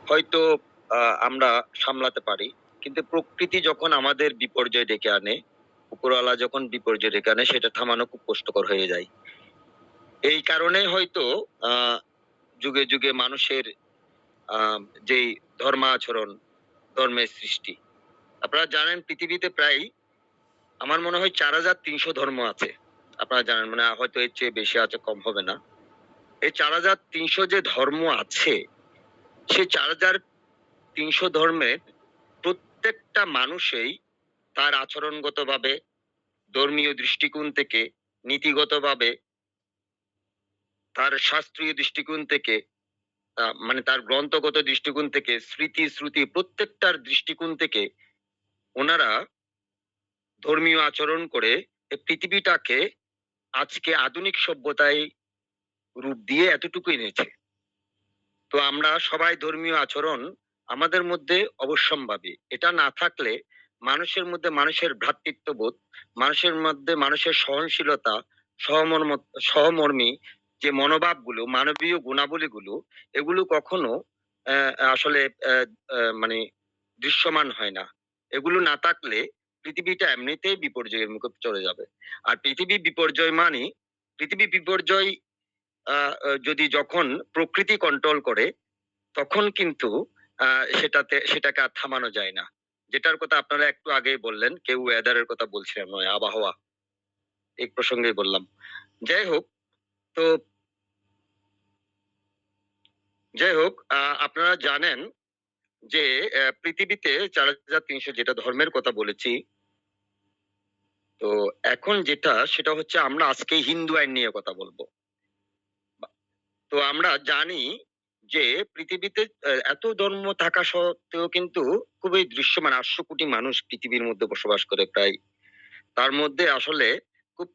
হয়তো আমরা সামলাতে পারি, কিন্তু প্রকৃতি যখন আমাদের বিপর্যয় ডেকে আনে, উপরওয়ালা যখন বিপর্যয় ডেকে আনে, সেটা থামানো খুব কষ্টকর হয়ে যায়। এই কারণে হয়তো আহ যুগে যুগে মানুষের আহ যেই ধর্মাচরণ, ধর্মের সৃষ্টি। আপনারা জানেন পৃথিবীতে প্রায় আমার মনে হয় 4300 ধর্ম আছে। আপনারা জানেন, মানে হয়তো এর চেয়ে বেশি আছে, কম হবে না। এই 4300 যে ধর্ম আছে, সেই 4300 ধর্মের প্রত্যেকটা মানুষই তার আচরণগতভাবে, ধর্মীয় দৃষ্টিকোণ থেকে, নীতিগতভাবে, তার শাস্ত্রীয় দৃষ্টিকোণ থেকে, মানে তার গ্রন্থগত দৃষ্টিকোণ থেকে, স্মৃতি শ্রুতি প্রত্যেকটার দৃষ্টিকোণ থেকে ওনারা ধর্মীয় আচরণ করে এই পৃথিবীটাকে আজকে আধুনিক সভ্যতায় রূপ দিয়ে এতটুকু এনেছে। তো আমরা সবাই ধর্মীয় আচরণ আমাদের মধ্যে অবশ্যম্ভাবী। এটা না থাকলে মানুষের মধ্যে মানুষের ভ্রাতৃত্ববোধ, মানুষের মধ্যে মানুষের সহনশীলতা, সহমর্ম সহমর্মী যে মনোভাবগুলো, মানবীয় গুণাবলীগুলো, এগুলো কখনো আসলে মানে দৃশ্যমান হয় না। এগুলো না থাকলে পৃথিবীটা এমনিতেই বিপর্যয়ের মুখে চলে যাবে। আর পৃথিবী বিপর্যয় মানে, পৃথিবী বিপর্যয় যদি যখন প্রকৃতি কন্ট্রোল করে, তখন কিন্তু সেটাকে আর থামানো যায় না। যেটার কথা আপনারা একটু আগেই বললেন, কেউ ওয়েদারের কথা বলছিলেন, নয় আবহাওয়া, এই প্রসঙ্গেই বললাম। যাই হোক, তো যাই হোক, আপনারা জানেন যে পৃথিবীতে 4300 যেটা ধর্মের কথা বলেছি, তো এখন যেটা সেটা হচ্ছে আমরা আজকে হিন্দু আইন নিয়ে কথা বলবো। তো আমরা জানি যে পৃথিবীতে এত ধর্ম থাকা সত্ত্বেও কিন্তু খুবই দৃশ্যমান 800 কোটি মানুষ পৃথিবীর মধ্যে বসবাস করে প্রায়। তার মধ্যে আসলে খুব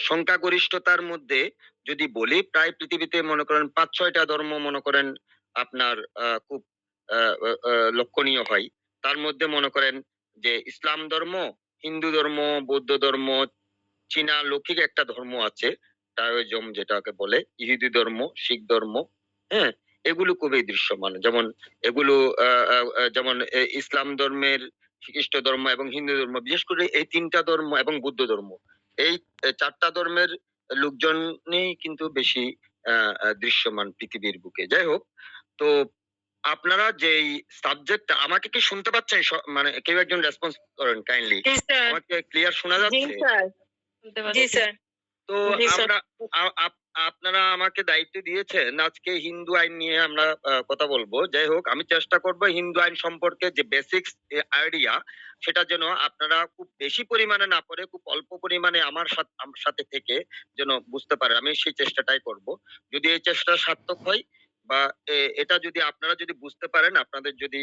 সংখ্যাগরিষ্ঠতার মধ্যে যদি বলি, প্রায় পৃথিবীতে মনে করেন 5-6টা ধর্ম মনে করেন আপনার খুব লক্ষণীয় হয়। তার মধ্যে মনে করেন যে ইসলাম ধর্ম, হিন্দু ধর্ম, বৌদ্ধ ধর্ম, চীনা লৌকিক একটা ধর্ম আছে, তাওইজম যেটাকে বলে, ইহুদি ধর্ম, শিখ ধর্ম, হ্যাঁ, এগুলো খুবই দৃশ্যমান। যেমন এগুলো যেমন ইসলাম ধর্মের, খ্রিস্ট ধর্ম এবং হিন্দু ধর্ম, বিশেষ করে এই তিনটা ধর্ম এবং বুদ্ধ ধর্ম, এই চারটা ধর্মের লোকজনই কিন্তু বেশি দৃশ্যমান পৃথিবীর বুকে। যাই হোক, তো আপনারা যেই সাবজেক্টটা, আমাকে কি শুনতে পাচ্ছেন? মানে কেউ একজন রেসপন্স করেন কাইন্ডলি। জি স্যার। আমাকে ক্লিয়ার শোনা জি যাচ্ছে? স্যার। জি স্যার। তো জি স্যার। আমরা আপনারা আমাকে দায়িত্ব দিয়েছেন আজকে হিন্দু আইন নিয়ে আমরা কথা বলবো। যাই হোক, আমি চেষ্টা করব হিন্দু আইন সম্পর্কে যে বেসিক্স আইডিয়া, সেটা যেন আপনারা খুব বেশি পরিমাণে না পড়ে, খুব অল্প পরিমাণে আমার সাথে থেকে যেন বুঝতে পারে। আমি সেই চেষ্টাটাই করব। যদি এই চেষ্টা সার্থক হয়, বা এটা যদি আপনারা যদি বুঝতে পারেন, আপনাদের যদি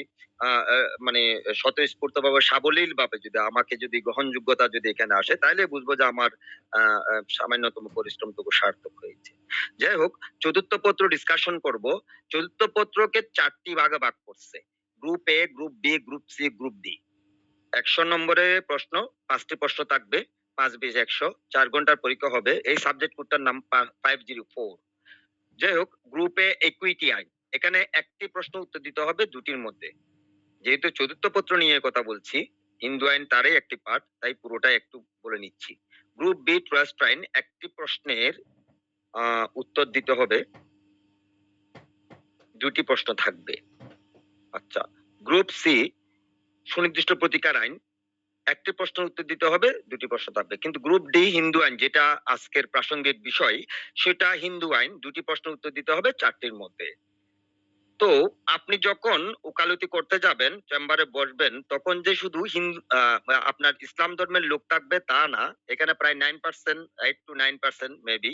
মানে স্বতঃস্ফূর্ত ভাবে, সাবলীল ভাবে যদি আমাকে যদি গ্রহণযোগ্যতা যদি এখানে আসে, তাহলে বুঝবো যে আমার সামান্যতম পরিশ্রমটুকু সার্থক হয়েছে। যাই হোক, চতুর্থ পত্র ডিসকাশন করব। চতুর্থ পত্রকে 4টি ভাগে ভাগ করছে: group A, group B, group C, group D. 100 নম্বরের প্রশ্ন, 5টি প্রশ্ন থাকবে, 5-20-100, 4 ঘন্টার পরীক্ষা হবে। এই সাবজেক্ট কোডটার নাম 504। যাই হোক, গ্রুপে ইকুইটি আইন, এখানে একটি প্রশ্ন উত্তর দিতে হবে দুটির মধ্যে। যেহেতু চতুর্থ পত্র নিয়ে কথা বলছি, হিন্দু আইন তারই একটি পার্ট, তাই পুরোটাই একটু বলে নিচ্ছি। গ্রুপ বি ট্রাস্ট আইন, একটি প্রশ্নের উত্তর দিতে হবে, দুটি প্রশ্ন থাকবে। আচ্ছা, গ্রুপ সি সুনির্দিষ্ট প্রতিকার আইন, একটি প্রশ্নের উত্তর দিতে হবে, দুটি প্রশ্ন থাকবে। কিন্তু গ্রুপ ডি হিন্দু আইন, যেটা আজকের প্রাসঙ্গিক বিষয়, সেটা হিন্দু আইন, দুটি প্রশ্নের উত্তর দিতে হবে 4টির মধ্যে। তো আপনি যখন ওকালতি করতে যাবেন, চেম্বারে বসবেন, তখন যে শুধু আপনার ইসলাম ধর্মের লোক থাকবে তা না। এখানে প্রায় 9%, 8 to 9% মেবি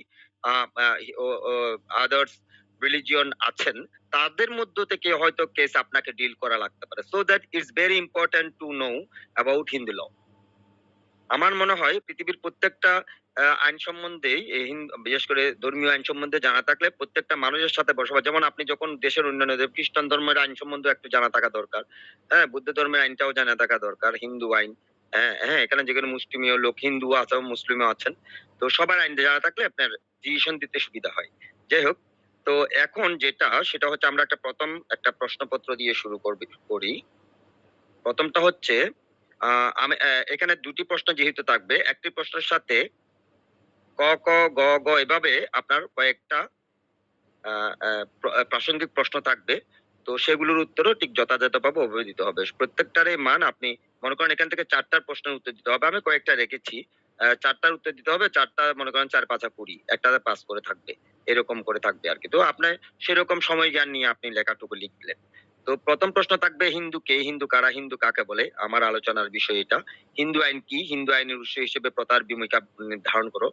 আদার্স রিলিজিয়ন আছেন। তাদের মধ্য থেকে হয়তো কেস আপনাকে ডিল করা লাগতে পারে। So that it's very important to know about Hindu law. আমার মনে হয় পৃথিবীর প্রত্যেকটা আইন সম্বন্ধেই, বিশেষ করে ধর্মীয় আইন সম্বন্ধে জানা থাকলে প্রত্যেকটা মানুষের সাথে বসবাস, যেমন আপনি যখন দেশের উন্নয়নে খ্রিস্টান ধর্মের আইন সম্বন্ধে একটু জানা থাকা দরকার, হ্যাঁ, বুদ্ধ ধর্মের আইনটাও জানা থাকা দরকার, হিন্দু আইন, হ্যাঁ হ্যাঁ, এখানে যেখানে মুসলিমীয় লোক, হিন্দু আছে, মুসলিমও আছেন, তো সবার আইন জানা থাকলে আপনার ডিসিশন দিতে সুবিধা হয়। যাই হোক, তো এখন সেটা হচ্ছে আমরা প্রথম একটা প্রশ্নপত্র দিয়ে শুরু করি। প্রথমটা হচ্ছে আমি এখানে দুটি প্রশ্ন যেহেতু থাকবে, একটি প্রশ্নের সাথে ক ক গ গ এভাবে আপনার কয়েকটা প্রাসঙ্গিক প্রশ্ন থাকবে। তো সেগুলোর উত্তরও ঠিক যথাযথভাবে ওভাবে দিতে হবে। প্রত্যেকটারই মান আপনি মনে করেন এখান থেকে ৪ টার প্রশ্নের উত্তর দিতে হবে। আমি কয়েকটা রেখেছি। ৪ টার উত্তর দিতে হবে। ৪ টা মনে করেন ৪ ৫ ২০, একটাতে ৫ করে থাকবে। এরকম করে থাকবে আরকি। তো আপনার সেরকম সময় জ্ঞান নিয়ে আপনি লেখাটুকু লিখলেন। তো প্রথম প্রশ্ন থাকবে হিন্দু কে, হিন্দু কারা, হিন্দু কাকে বলে? আমার আলোচনার বিষয় এটা। হিন্দু আইন কি? হিন্দু আইনের উৎস হিসেবে প্রথার ভূমিকা নির্ধারণ করো।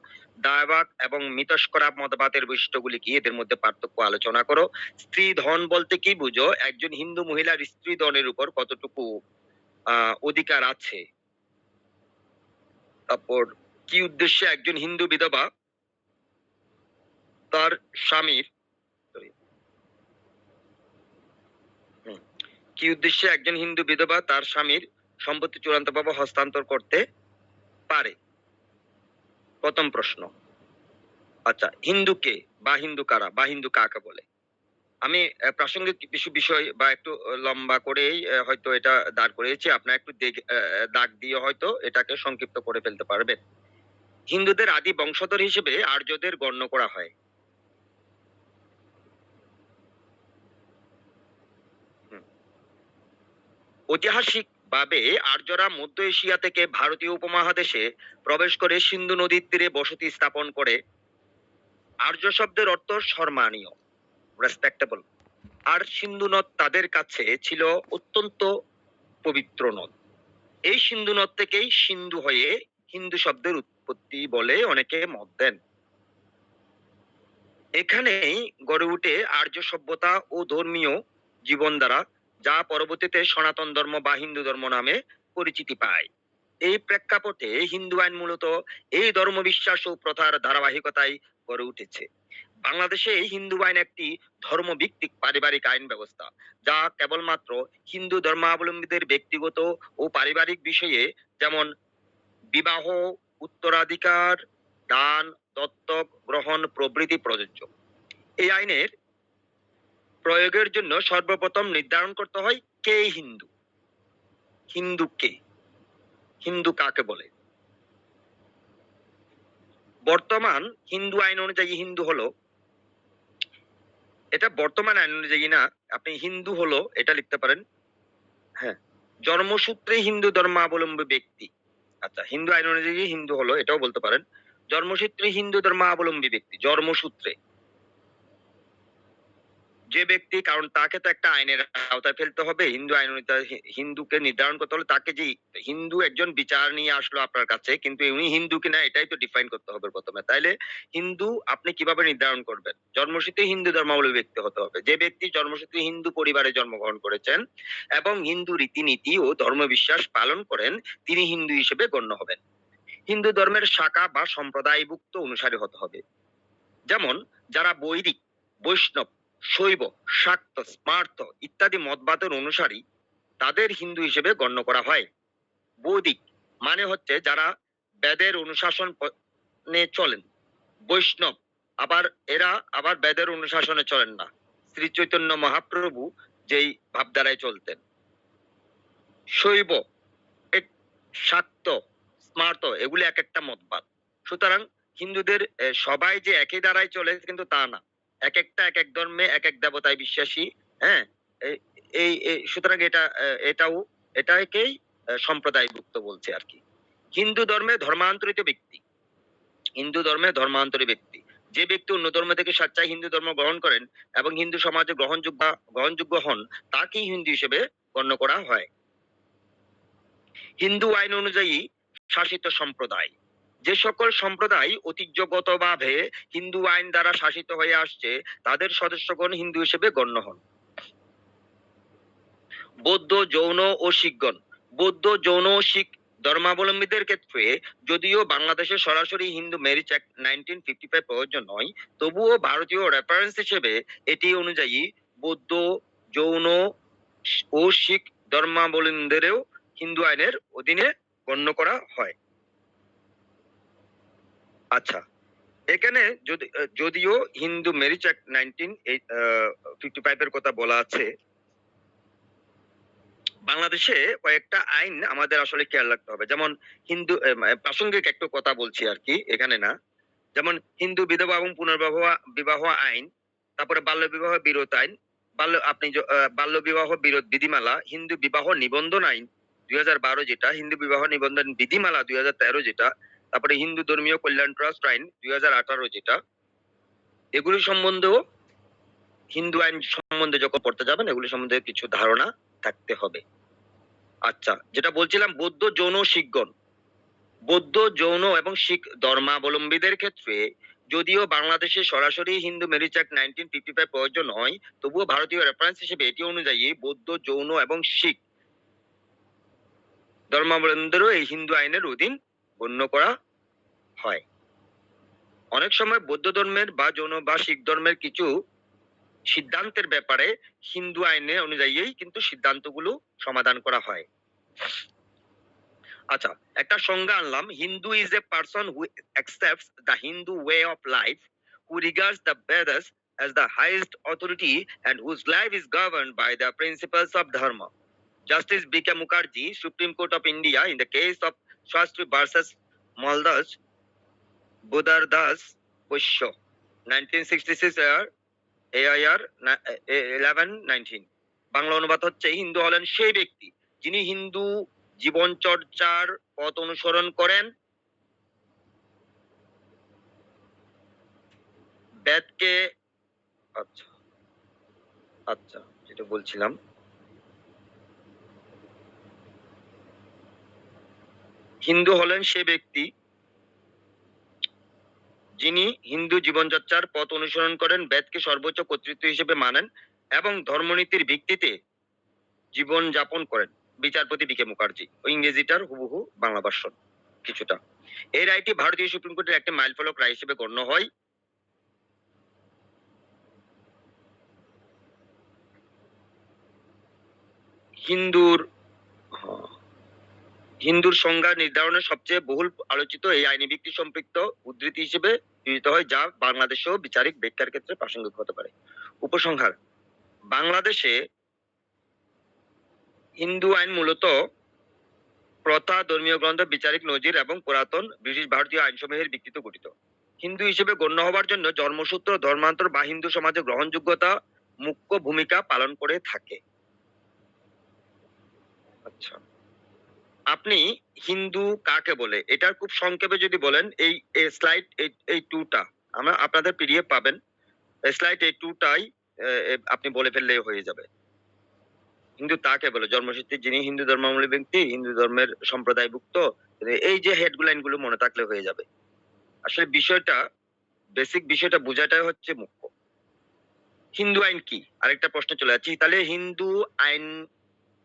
দায়ভাগ এবং মিতস্করা মতবাদের বৈশিষ্ট্যগুলি কি? এদের মধ্যে পার্থক্য আলোচনা করো। স্ত্রী ধন বলতে কি বুঝো? একজন হিন্দু মহিলার স্ত্রী ধনের উপর কতটুকু অধিকার আছে? তারপর কি উদ্দেশ্যে একজন হিন্দু বিধবা তার স্বামীর sorry, হুম, কি উদ্দেশ্যে একজন হিন্দু বিধবা তার স্বামীর সম্পত্তি চূড়ান্তভাবে হস্তান্তর করতে পারে? প্রথম প্রশ্ন। আচ্ছা, হিন্দু কে বা হিন্দু কারা বা হিন্দু কাকে বলে? আমি প্রাসঙ্গিক কিছু বিষয় বা একটু লম্বা করেই হয়তো এটা দাঁড় করিয়েছি। আপনার একটু দাগ দিয়ে হয়তো এটাকে সংক্ষিপ্ত করে ফেলতে পারবেন। হিন্দুদের আদি বংশধর হিসেবে আর্যদের গণ্য করা হয়। হুম। ঐতিহাসিকভাবে আর্যরা মধ্য এশিয়া থেকে ভারতীয় উপমহাদেশে প্রবেশ করে সিন্ধু নদীর তীরে বসতি স্থাপন করে। আর্য শব্দের অর্থ সম্মানীয়, রেসপেক্টেবল। আর সিন্ধু নদ তাদের কাছে ছিল অত্যন্ত পবিত্র নদ। এই সিন্ধু নদ থেকেই সিন্ধু হয়ে হিন্দু শব্দের উৎপত্তি বলে অনেকে মত দেন। এখানেই গড়ে উঠে আর্য সভ্যতা ও ধর্মীয় জীবনধারা, যা পরবর্তীতে সনাতন ধর্ম বা হিন্দু ধর্ম নামে পরিচিতি পায়। এই প্রেক্ষাপটে হিন্দু আইন মূলত এই ধর্মবিশ্বাস ও প্রথার ধারাবাহিকতায় গড়ে উঠেছে। বাংলাদেশে হিন্দু আইন একটি ধর্মভিত্তিক পারিবারিক আইন ব্যবস্থা, যা কেবলমাত্র হিন্দু ধর্মাবলম্বীদের ব্যক্তিগত ও পারিবারিক বিষয়ে, যেমন বিবাহ, উত্তরাধিকার, দান, দত্তক গ্রহণ প্রভৃতি প্রযোজ্য। এই আইনের প্রয়োগের জন্য সর্বপ্রথম নির্ধারণ করতে হয় কে হিন্দু। হিন্দু কে, হিন্দু কাকে বলে? বর্তমান হিন্দু আইন অনুযায়ী হিন্দু হলো, এটা বর্তমান আইন অনুযায়ী না, আপনি হিন্দু হলো এটা লিখতে পারেন। হ্যাঁ, জন্মসূত্রে হিন্দু ধর্মাবলম্বী ব্যক্তি। আচ্ছা, হিন্দু আইন অনুযায়ী হিন্দু হলো এটাও বলতে পারেন। জন্মসূত্রে হিন্দু ধর্মাবলম্বী ব্যক্তি, জন্মসূত্রে যে ব্যক্তি, কারণ তাকে তো একটা আইনের আওতায় ফেলতে হবে। হিন্দু আইন অনুযায়ী হিন্দুকে নির্ধারণ করতে হলে তাকে যে হিন্দু একজন বিচার নিয়ে আসলো আপনার কাছে, কিন্তু উনি হিন্দু কিনা এটাই তো ডিফাইন করতে হবে প্রথমে। তাইলে হিন্দু আপনি কিভাবে নির্ধারণ করবেন? জন্মসূত্রে হিন্দু ধর্মাবলম্বী ব্যক্তি হতে হবে। যে ব্যক্তি জন্মসূত্রে হিন্দু পরিবারে জন্মগ্রহণ করেছেন এবং হিন্দু রীতিনীতি ও ধর্মবিশ্বাস পালন করেন, তিনি হিন্দু হিসেবে গণ্য হবেন। হিন্দু ধর্মের শাখা বা সম্প্রদায়ভুক্ত অনুসারী হতে হবে। যেমন যারা বৈদিক, বৈষ্ণব, শৈব, শাক্ত, স্মার্ত ইত্যাদি মতবাদের অনুসারী, তাদের হিন্দু হিসেবে গণ্য করা হয়। বৈদিক মানে হচ্ছে যারা বেদের অনুশাসন চলেন। বৈষ্ণব এরা আবার বেদের অনুশাসনে চলেন না। শ্রী চৈতন্য মহাপ্রভু যেই ভাবধারায় চলতেন। শৈব, শাক্ত, স্মার্ত এগুলি এক একটা মতবাদ। সুতরাং হিন্দুদের সবাই যে একই দ্বারাই চলে কিন্তু তা না। এক একটা এক এক ধর্মে এক এক দেবতায় বিশ্বাসী। হ্যাঁ, সুতরাং এটাকেই সম্প্রদায়ভুক্ত বলছে আর কি। হিন্দু ধর্মে ধর্মান্তরিত ব্যক্তি, হিন্দু ধর্মে ধর্মান্তরিত ব্যক্তি যে ব্যক্তি অন্য ধর্ম থেকে স্বেচ্ছায় হিন্দু ধর্ম গ্রহণ করেন এবং হিন্দু সমাজে গ্রহণযোগ্য হন, তাকেই হিন্দু হিসেবে গণ্য করা হয়। হিন্দু আইন অনুযায়ী শাসিত সম্প্রদায়, যে সকল সম্প্রদায় ঐতিহ্যগতভাবে হিন্দু আইন দ্বারা শাসিত হয়ে আসছে, তাদের সদস্যগণ হিন্দু হিসেবে গণ্য হন। বৌদ্ধ, জৈন ও শিখগণ। বৌদ্ধ, জৈন ও শিখ ধর্মাবলম্বীদের ক্ষেত্রে যদিও বাংলাদেশে সরাসরি হিন্দু ম্যারেজ অ্যাক্ট 1955 প্রযোজ্য নয়, তবুও ভারতীয় রেফারেন্স হিসেবে এটি অনুযায়ী বৌদ্ধ, জৈন ও শিখ ধর্মাবলম্বীদেরও হিন্দু আইনের অধীনে গণ্য করা হয়। আচ্ছা, এখানে যদিও হিন্দু ম্যারেজ অ্যাক্ট 1955 এর কথা বলা আছে, বাংলাদেশে কয়েকটা আইন আমাদের আসলে খেয়াল রাখতে হবে। যেমন হিন্দু প্রাসঙ্গিক একটু কথা বলছি আর কি, এখানে না। যেমন হিন্দু বিধবা এবং পুনর্বিবাহ বিবাহ আইন, তারপরে বাল্য বিবাহ বিরোধ আইন, বাল্য বিবাহ বিরোধ বিধিমালা, হিন্দু বিবাহ নিবন্ধন আইন 2012 যেটা, হিন্দু বিবাহ নিবন্ধন বিধিমালা 2013 যেটা, তারপরে হিন্দু ধর্মীয় কল্যাণ ট্রাস্ট আইন 2018 যেটা, এগুলি সম্বন্ধেও হিন্দু আইন সম্বন্ধে যখন পড়তে যাবেন এগুলি সম্বন্ধে কিছু ধারণা থাকতে হবে। আচ্ছা, যেটা বলছিলাম বৌদ্ধ যৌন শিখগণ, বৌদ্ধ যৌন এবং শিখ ধর্মাবলম্বীদের ক্ষেত্রে যদিও বাংলাদেশে সরাসরি হিন্দু ম্যারেজ অ্যাক্ট 1955 প্রয়োজন হয়, তবুও ভারতীয় রেফারেন্স হিসেবে এটি অনুযায়ী বৌদ্ধ যৌন এবং শিখ ধর্মাবলম্বীদেরও এই হিন্দু আইনের অধীন গণ্য করা হয়। অনেক সময় বৌদ্ধ ধর্মের বা যৌন বা শিখ ধর্মের কিছু সিদ্ধান্তের ব্যাপারে হিন্দু আইনে অনুযায়ী কিন্তু সিদ্ধান্তগুলো সমাধান করা হয়। আচ্ছা, একটা সংজ্ঞা আনলাম। Hindu is a person who accepts the Hindu way of life, who regards the Vedas as the highest authority and whose life is governed by the principles of dharma. Justice B.K. Mukherjee, Supreme Court of India, in the case of Shastri versus Maldas Buddhardas Bosho, 1966 AIR 1119, Bangla অনুবাদ হচ্ছে হিন্দু হলেন সেই ব্যক্তি যিনি হিন্দু জীবন চর্চার পথ অনুসরণ করেন, বেদকে আচ্ছা আচ্ছা যেটা বলছিলাম, হিন্দু হলেন সে ব্যক্তি যিনি হিন্দু জীবনযাত্রার পথ অনুসরণ করেন, বেদকে সর্বোচ্চ কর্তৃত্ব হিসেবে মানেন এবং ধর্মনীতির ভিত্তিতে জীবন যাপন করেন। বিচারপতি বিকে মুখার্জি। ওই ইংরেজিটার হুবহু বাংলা ভার্সন কিছুটা। এই রায়টি ভারতীয় সুপ্রিম কোর্টের একটি মাইলফলক রায় হিসেবে গণ্য হয়। হিন্দুর সংজ্ঞা নির্ধারণের সবচেয়ে বহুল আলোচিত এই আইনি ব্যক্তি সম্পৃক্ত উদ্ধৃতি হিসেবে বিবেচিত হয়, যা বাংলাদেশেও বিচারিক ব্যাখ্যার ক্ষেত্রে প্রাসঙ্গিক হতে পারে। উপসংহার: বাংলাদেশে হিন্দু আইন মূলত প্রথা, ধর্মীয় গ্রন্থ, বিচারিক নজির এবং পুরাতন ব্রিটিশ ভারতীয় আইনসমূহের ভিত্তিতে গঠিত। হিন্দু হিসেবে গণ্য হবার জন্য জন্মসূত্র, ধর্মান্তর বা হিন্দু সমাজে গ্রহণযোগ্যতা মুখ্য ভূমিকা পালন করে থাকে। আচ্ছা, আপনি হিন্দু কাকে বলে এটার খুব সংক্ষেপে যদি বলেন, এই স্লাইড এই টুটা আমরা আপনাদের পিডিএফ পাবেন, স্লাইড এই টুটাই আপনি বলে ফেললে হয়ে যাবে। হিন্দু তাকে বলে জন্মসূত্রে যিনি হিন্দু ধর্মাবলম্বী ব্যক্তি, হিন্দু ধর্মের সম্প্রদায়ভুক্ত, এই যে হেডলাইন গুলো মনে থাকলে হয়ে যাবে। আসলে বিষয়টা, বেসিক বিষয়টা বোঝাটাই হচ্ছে মুখ্য। হিন্দু আইন কি? আরেকটা প্রশ্ন চলে যাচ্ছে, তাহলে হিন্দু আইন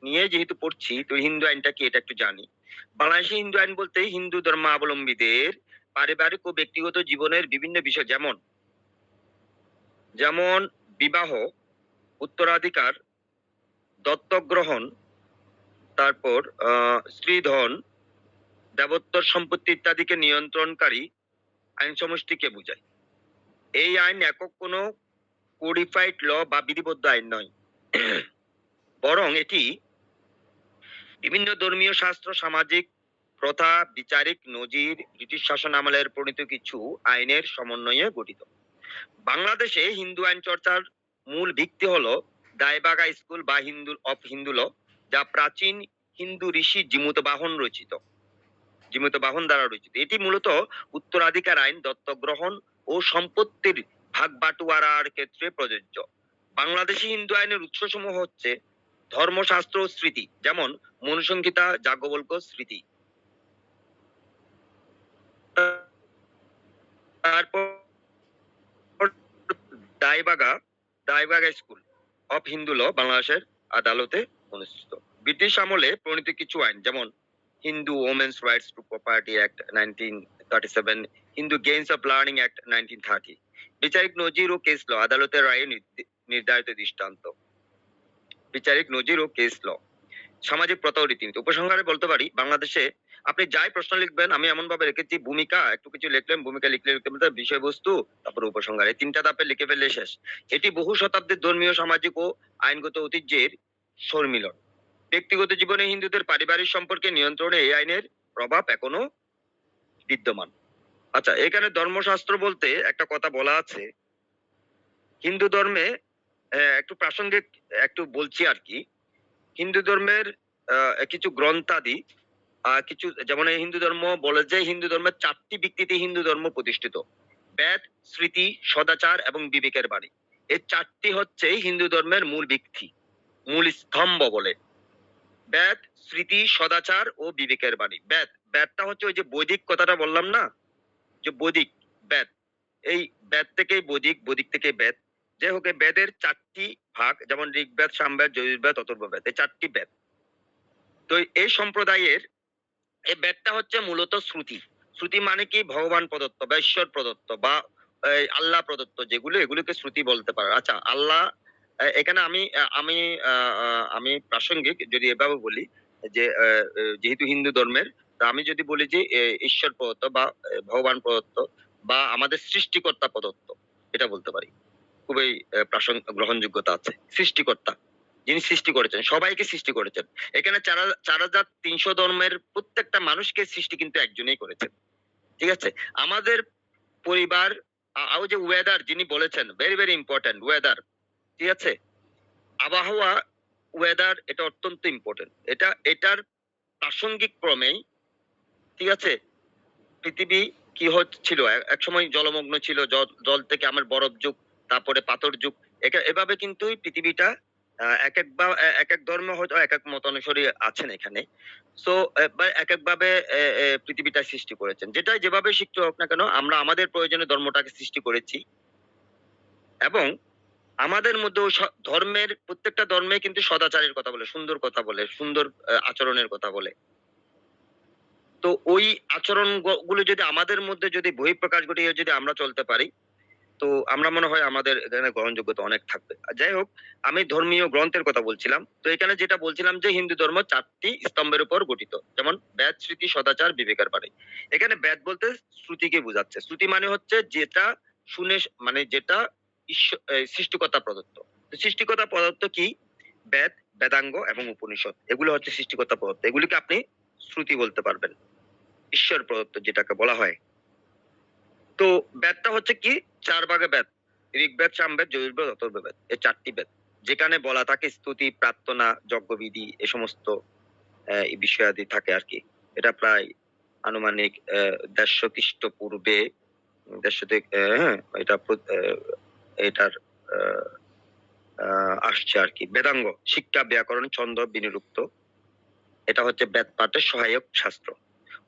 নিয়ে যেহেতু পড়ছি, তো হিন্দু আইনটা কি এটা একটু জানি। বাংলাদেশে হিন্দু আইন বলতে হিন্দু ধর্মাবলম্বীদের পারিবারিক ও ব্যক্তিগত জীবনের বিভিন্ন বিষয়, যেমন যেমন বিবাহ, উত্তরাধিকার, দত্তক গ্রহণ, তারপর স্ত্রীধন, দেবোত্তর সম্পত্তি ইত্যাদিকে নিয়ন্ত্রণকারী আইন সমষ্টিকে বোঝায়। এই আইন একক কোনো কোডিফাইড ল বা বিধিবদ্ধ আইন নয়, বরং এটি বিভিন্ন ধর্মীয় শাস্ত্র, সামাজিক প্রথা, বিচারিক নজির, ব্রিটিশ শাসন আমলের প্রণীত কিছু আইনের সমন্বয়ে গঠিত। বাংলাদেশে হিন্দু আইন চর্চার মূল ভিত্তি হলো দায়বাগা স্কুল বা হিন্দু ল, যা প্রাচীন হিন্দু ঋষি জিমুত বাহন দ্বারা রচিত। এটি মূলত উত্তরাধিকার আইন, দত্তক গ্রহণ ও সম্পত্তির ভাগ বাটোয়ারার ক্ষেত্রে প্রযোজ্য। বাংলাদেশি হিন্দু আইনের উৎসসমূহ হচ্ছে ধর্মশাস্ত্র ও স্মৃতি, যেমন মনুসংহিতা, যাজ্ঞবল্ক্য স্মৃতি। তারপর দায়বাগা স্কুল অফ হিন্দু ল বাংলাদেশের আদালতে অনুষ্ঠিত। ব্রিটিশ আমলে প্রণীত কিছু আইন, যেমন Hindu women's rights to property act 1937, Hindu gains of learning act 1930, বিচারিক নজির ও কেস ল, আদালতের রায়ে নির্ধারিত দৃষ্টান্ত, বিচারিক নজির ও কেস ল, সামাজিক প্রথা ও রীতিনীতি। উপসংহারে বলতে পারি, বাংলাদেশে আপনি যাই প্রশ্ন লিখবেন, আমি এমন ভাবে রেখেছি, ভূমিকা একটু কিছু লিখলেন, ভূমিকা লিখলে লিখতে বলতে বিষয়বস্তু, তারপর উপসংহার, এই 3টা ধাপে লিখে ফেললে শেষ। এটি বহু শতাব্দীর ধর্মীয়, সামাজিক ও আইনগত ঐতিহ্যের সম্মিলন। ব্যক্তিগত জীবনে হিন্দুদের পারিবারিক সম্পর্কে নিয়ন্ত্রণে এই আইনের প্রভাব এখনো বিদ্যমান। আচ্ছা, এখানে ধর্মশাস্ত্র বলতে একটা কথা বলা আছে। হিন্দু ধর্মে একটু প্রাসঙ্গিক একটু বলছি আর কি। হিন্দু ধর্মের কিছু গ্রন্থাদি, কিছু যেমন এই হিন্দু ধর্ম বলে যে হিন্দু ধর্মের 4টি ভিত্তিতে হিন্দু ধর্ম প্রতিষ্ঠিত: বেদ, স্মৃতি, সদাচার এবং বিবেকের বাণী। এই 4টি হচ্ছে হিন্দু ধর্মের মূল ভিত্তি, মূল স্তম্ভ বলে। বেদ, স্মৃতি, সদাচার ও বিবেকের বাণী। বেদটা হচ্ছে ওই যে বৈদিক কথাটা বললাম না, যে বৈদিক বেদ, এই বেদ থেকেই বৈদিক, বৈদিক থেকে বেদ। যাই হোক, এই বেদের 4টি ভাগ, যেমন ঋগ্বেদ, সামবেদ, যজুর্বেদ, অথর্ববেদ, এই 4টি বেদ। তো এই সম্প্রদায়ের এই বেদটা হচ্ছে মূলত শ্রুতি। শ্রুতি মানে কি? ভগবান প্রদত্ত বা ঈশ্বর প্রদত্ত বা আল্লাহ প্রদত্ত যেগুলো, এগুলোকে শ্রুতি বলতে পারে। আচ্ছা, আল্লাহ এখানে আমি প্রাসঙ্গিক যদি এভাবে বলি যে যেহেতু হিন্দু ধর্মের, তা আমি যদি বলি যে ঈশ্বর প্রদত্ত বা ভগবান প্রদত্ত বা আমাদের সৃষ্টিকর্তা প্রদত্ত, এটা বলতে পারি। খুবই গ্রহণযোগ্যতা আছে। সৃষ্টিকর্তা, যিনি সৃষ্টি করেছেন, সবাইকে সৃষ্টি করেছেন। এখানে 4,300 ধর্মের প্রত্যেকটা মানুষকে সৃষ্টি কিন্তু একজনই করেছেন। ঠিক আছে? আমাদের পরিবার, ওই যে ওয়েদার যিনি বলেছেন, ভেরি ভেরি ইম্পর্টেন্ট ওয়েদার। ঠিক আছে? আবহাওয়া, ওয়েদার, এটা অত্যন্ত ইম্পর্টেন্ট। এটার প্রাসঙ্গিক ক্রমেই, ঠিক আছে, পৃথিবী কি হচ্ছিল, এক সময় জলমগ্ন ছিল, জল থেকে আমার বরফ যুগ, তারপরে পাথর যুগ। এভাবে কিন্তু পৃথিবীটা এক এক বা এক এক ধর্ম হয়তো এক এক মতানুসারী আছেন এখানে। সো এক এক ভাবে পৃথিবীটা সৃষ্টি করেছেন। যেটাই যেভাবে সৃষ্টি হোক না কেন, আমরা আমাদের প্রয়োজনে ধর্মটাকে সৃষ্টি করেছি। এবং আমাদের মধ্যেও ধর্মের প্রত্যেকটা ধর্মে কিন্তু সদাচারের কথা বলে, সুন্দর কথা বলে, সুন্দর আচরণের কথা বলে। তো ওই আচরণ গুলো যদি আমাদের মধ্যে যদি বহিঃপ্রকাশ ঘটিয়ে যদি আমরা চলতে পারি, তো আমরা মনে হয় আমাদের এখানে গ্রহণযোগ্যতা অনেক থাকবে। আর যাই হোক, আমি ধর্মীয় গ্রন্থের কথা বলছিলাম। তো এখানে যেটা বলছিলাম যে হিন্দু ধর্ম 4টি স্তম্ভের উপর গঠিত, যেমন বেদ, স্মৃতি, সদাচার, বিবেকের বাণী। এখানে বেদ বলতে শ্রুতিকে বোঝাচ্ছে। শ্রুতি মানে হচ্ছে যেটা শুনে, মানে যেটা সৃষ্টিকর্তা প্রদত্ত। তো সৃষ্টিকর্তা প্রদত্ত কি? বেদ, বেদাঙ্গ এবং উপনিষদ, এগুলো হচ্ছে সৃষ্টিকর্তা প্রদত্ত। এগুলিকে আপনি শ্রুতি বলতে পারবেন, ঈশ্বর প্রদত্ত যেটাকে বলা হয়। তো বেদটা হচ্ছে কি? 4 ভাগে বেদ: ঋগ্বেদ, সামবেদ, যজুর্বেদ, অথর্ববেদ। এই 4টি বেদ, যেখানে বলা থাকে স্তুতি, প্রার্থনা, যজ্ঞবিধি, এ সমস্ত এই বিষয়াদি থাকে আর কি। এটা প্রায় আনুমানিক 150 খ্রিস্টপূর্বে, 150 থেকে হ্যাঁ, এটার আহ, আসছে আর কি। বেদাঙ্গ শিক্ষা, ব্যাকরণ, ছন্দ, বিনিরুক্ত, এটা হচ্ছে বেদ পাঠের সহায়ক শাস্ত্র।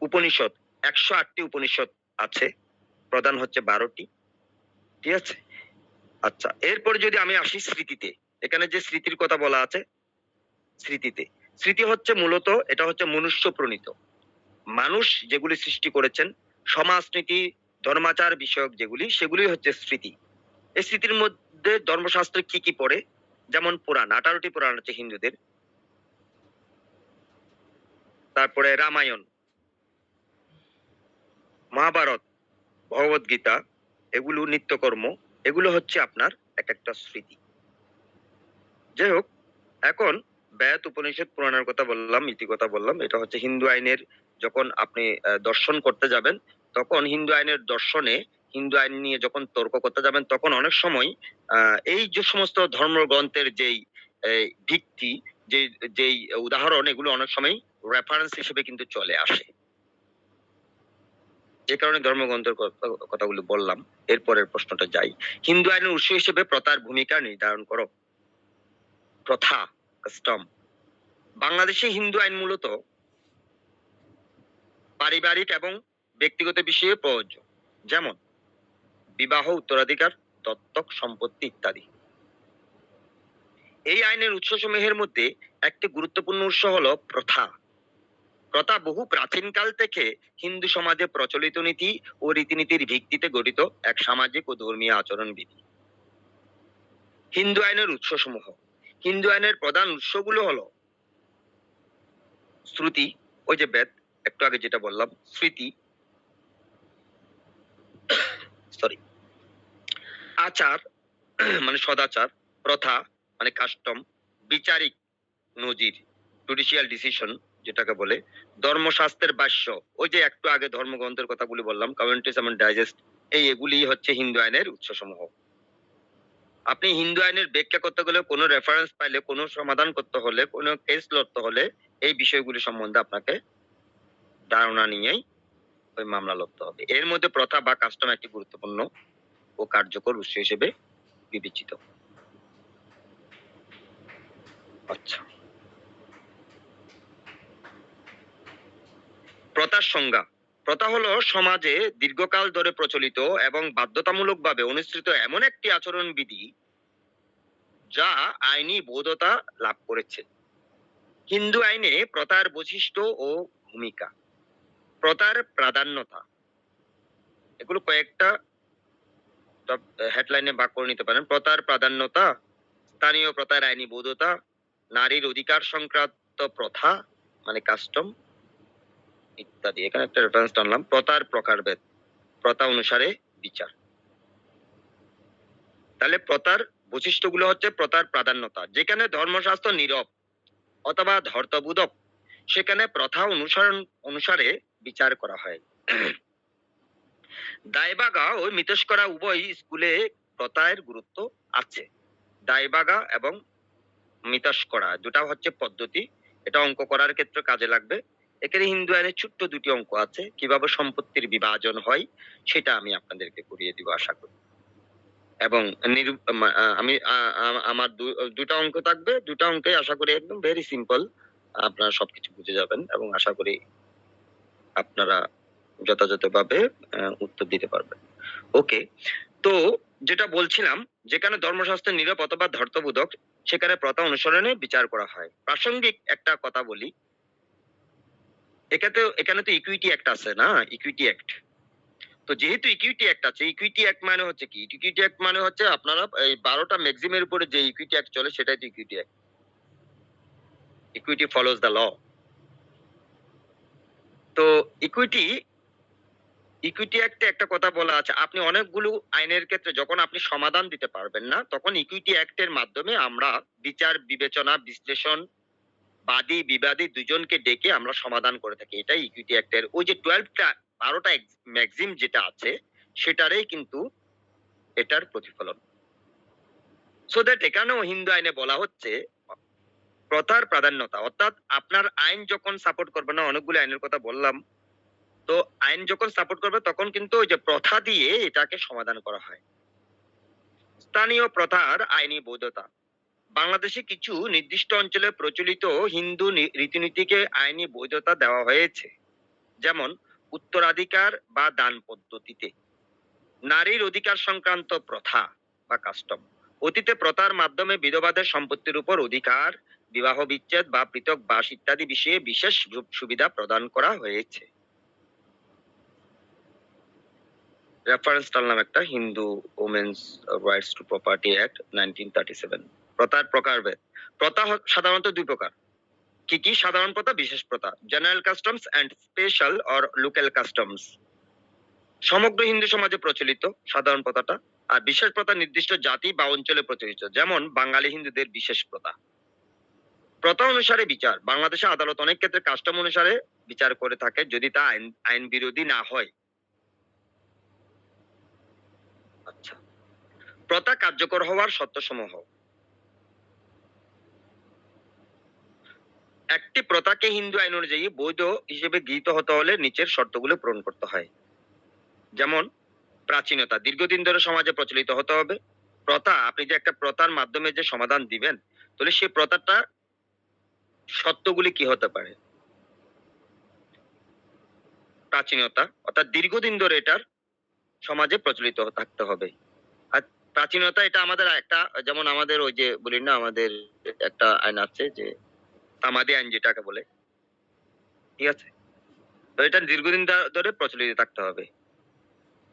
উপনিষদ, 108টি উপনিষদ আছে, প্রধান হচ্ছে 12টি। ঠিক আছে? আচ্ছা, এরপরে যদি আমি আসি স্মৃতিতে, এখানে যে স্মৃতির কথা বলা আছে, স্মৃতিতে, স্মৃতি হচ্ছে মূলত, এটা হচ্ছে মনুষ্য প্রণীত, মানুষ যেগুলি সৃষ্টি করেছেন, সমাজনীতি, ধর্মাচার বিষয়ক যেগুলি, সেগুলি হচ্ছে স্মৃতি। এই স্মৃতির মধ্যে ধর্মশাস্ত্রে কি কি পড়ে? যেমন পুরাণ, 18টি পুরাণ আছে হিন্দুদের। তারপরে রামায়ণ, মহাভারত, ভগবত গীতা, এগুলো নিত্যকর্ম, এগুলো হচ্ছে আপনার এক একটা স্মৃতি। যাই হোক, এখন বেদ, উপনিষদ, পুরাণের কথা বললাম, ইতি কথা বললাম। এটা হচ্ছে হিন্দু আইনের, যখন আপনি দর্শন করতে যাবেন, তখন হিন্দু আইনের দর্শনে, হিন্দু আইন নিয়ে যখন তর্ক করতে যাবেন, তখন অনেক সময় এই যে সমস্ত ধর্মগ্রন্থের যেই ভিত্তি, যে যেই উদাহরণ, এগুলো অনেক সময় রেফারেন্স হিসেবে কিন্তু চলে আসে। যে কারণে ধর্মগ্রন্থের কথাগুলো বললাম। এরপরের প্রশ্নটা যাই। হিন্দু আইনের উৎস হিসেবে প্রথার ভূমিকা নির্ধারণ করো। প্রথা, কাস্টম। বাংলাদেশে হিন্দু আইন মূলত পারিবারিক এবং ব্যক্তিগত বিষয়ে প্রযোজ্য, যেমন বিবাহ, উত্তরাধিকার, দত্তক সম্পত্তি ইত্যাদি। এই আইনের উৎসসমূহের মধ্যে একটি গুরুত্বপূর্ণ উৎস হলো প্রথা। প্রথা বহু প্রাচীনকাল থেকে হিন্দু সমাজে প্রচলিত নীতি ও রীতিনীতির ভিত্তিতে গঠিত এক সামাজিক ও ধর্মীয় আচরণ বিধি। হিন্দু আইনের উৎসসমূহ, হিন্দু আইনের প্রধান উৎসগুলো হলো শ্রুতি, ওই যে বেদ, একটু আগে যেটা বললাম, স্মৃতি, সরি, আচার মানে সদাচার, প্রথা মানে কাস্টম, বিচারিক নজির, জুডিশিয়াল ডিসিশন যেটাকে বলে, ধর্মশাস্ত্রের ভাষ্য, ওই যে একটু আগে ধর্মগ্রন্থের কথাগুলি বললাম, কমেন্ট্রিজ এবং ডাইজেস্ট, এগুলি হচ্ছে হিন্দু আইনের উৎসসমূহ। আপনি হিন্দু আইনের ব্যাখ্যা করতে গেলে, কোনো রেফারেন্স পাইলে, কোনো সমাধান করতে হলে, কোনো কেস লড়তে হলে এই বিষয়গুলি সম্বন্ধে আপনাকে ধারণা নিয়েই ওই মামলা লড়তে হবে। এর মধ্যে প্রথা বা কাস্টম একটি গুরুত্বপূর্ণ ও কার্যকর উৎস হিসেবে বিবেচিত। আচ্ছা, প্রথার সংজ্ঞা। প্রথা হলো সমাজে দীর্ঘকাল ধরে প্রচলিত এবং বাধ্যতামূলকভাবে অনুসৃত এমন একটি আচরণ বিধি যা আইনি বৈধতা লাভ করেছে। হিন্দু আইনে প্রথার বৈশিষ্ট্য ও ভূমিকা, প্রথার প্রাধান্যতা, এগুলো কয়েকটা হেডলাইনে ভাগ করে নিতে পারেন। প্রথার প্রাধান্যতা, স্থানীয় প্রথার আইনি বৈধতা, নারীর অধিকার সংক্রান্ত প্রথা মানে কাস্টম ইত্যাদি। এখানে একটা রেফারেন্স টানলাম, প্রথার প্রকারভেদ, প্রথা অনুসারে বিচার। তাহলে প্রথার বৈশিষ্ট্যগুলো হচ্ছে প্রথার প্রাধান্যতা, যেখানে ধর্মশাস্ত্র নীরব অথবা ধর্তবোধক, সেখানে প্রথা অনুসারে বিচার করা হয়। দায়ভাগা ও মিতস্করা উভয় স্কুলে প্রথার গুরুত্ব আছে। দায়ভাগা এবং মিতস্করা দুটা হচ্ছে পদ্ধতি, এটা অঙ্ক করার ক্ষেত্রে কাজে লাগবে। এখানে হিন্দু আইনে ছোট্ট দুটি অঙ্ক আছে, কিভাবে সম্পত্তির বিভাজন হয় সেটা আমি আপনাদেরকে করিয়ে দিব আশা করি। এবং আমি আমার দুটা অঙ্ক থাকবে, দুটা অঙ্কে আশা করি একদম ভেরি সিম্পল, আপনারা সবকিছু বুঝে যাবেন এবং আশা করি আপনারা যথাযথভাবে উত্তর দিতে পারবেন। ওকে, তো যেটা বলছিলাম, যেখানে ধর্মশাস্ত্র নীরব অথবা ধর্তবোধক, সেখানে প্রথা অনুসরণে বিচার করা হয়। প্রাসঙ্গিক একটা কথা বলি, এখানে তো ইকুইটি অ্যাক্ট আছে না, ইকুইটি অ্যাক্ট। তো যেহেতু ইকুইটি অ্যাক্ট আছে, ইকুইটি অ্যাক্ট মানে হচ্ছে কি, ইকুইটি অ্যাক্ট মানে হচ্ছে আপনারা এই 12টা ম্যাক্সিমের উপরে যে ইকুইটি অ্যাক্ট চলে সেটাই তো equity act. Equity follows the law. তো ইকুইটি ইকুইটি অ্যাক্টে একটা কথা বলা আছে, আপনি অনেকগুলো আইনের ক্ষেত্রে যখন আপনি সমাধান দিতে পারবেন না, তখন ইকুইটি অ্যাক্টের মাধ্যমে আমরা বিচার বিবেচনা বিশ্লেষণ, বাদী বিবাদী দুজনকে ডেকে আমরা সমাধান করে থাকি। এটাই ইকুইটি অ্যাক্টের ওই যে 12টা ম্যাক্সিম যেটা আছে সেটারই কিন্তু এটার প্রতিফলন। সো দ্যাট এখানেও হিন্দু আইনে বলা হচ্ছে প্রথার প্রাধান্যতা, অর্থাৎ আপনার আইন যখন সাপোর্ট করবে না, অনেকগুলো আইনের কথা বললাম, তো আইন যখন সাপোর্ট করবে তখন কিন্তু ওই যে প্রথা দিয়ে এটাকে সমাধান করা হয়। স্থানীয় প্রথার আইনি বৈধতা, বাংলাদেশে কিছু নির্দিষ্ট অঞ্চলে প্রচলিত হিন্দু রীতিনীতিকে আইনি বৈধতা দেওয়া হয়েছে, যেমন উত্তরাধিকার বা দান পদ্ধতিতে। নারীর অধিকার সংক্রান্ত প্রথা বা কাস্টম, অতীতে প্রথার মাধ্যমে বিধবাদের সম্পত্তির উপর অধিকার, বিবাহ বিচ্ছেদ বা পৃথক বাস ইত্যাদি বিষয়ে বিশেষ সুবিধা প্রদান করা হয়েছে। রেফারেন্স টানলাম একটা, Hindu women's rights to property act 1937। প্রথার প্রকারভেদ, প্রথা সাধারণত দুই প্রকার। কি কি? সাধারণ প্রথা, বিশেষ প্রথা, general customs and special or local customs. সমগ্র হিন্দু সমাজে প্রচলিত সাধারণ প্রথাটা, আর বিশেষ প্রথা নির্দিষ্ট জাতি বা অঞ্চলে প্রচলিত, যেমন বাঙালি হিন্দুদের বিশেষ প্রথা। প্রথা অনুসারে বিচার, বাংলাদেশে আদালত অনেক ক্ষেত্রে কাস্টম অনুসারে বিচার করে থাকে যদি তা আইন বিরোধী না হয়। আচ্ছা, প্রথা কার্যকর হওয়ার শর্তসমূহ। একটি প্রথাকে হিন্দু আইন অনুযায়ী বৈধ হিসেবে গৃহীত হতে হলে নিচের শর্তগুলো পূরণ করতে হয়। যেমন প্রাচীনতা, দীর্ঘদিন ধরে সমাজে প্রচলিত হতে হবে। প্রথা, আপনি যে একটা প্রথার মাধ্যমে যে সমাধান দিবেন, তাহলে সেই প্রথাটা শর্তগুলি কি হতে পারে? প্রাচীনতা, অর্থাৎ দীর্ঘদিন ধরে এটার সমাজে প্রচলিত থাকতে হবে। আর প্রাচীনতা এটা আমাদের একটা, যেমন আমাদের ওই যে বলি না, আমাদের একটা আইন আছে যে তামাদি আইন যেটাকে বলে, ঠিক আছে? তো এটা দীর্ঘদিন ধরে প্রচলিত থাকতে হবে।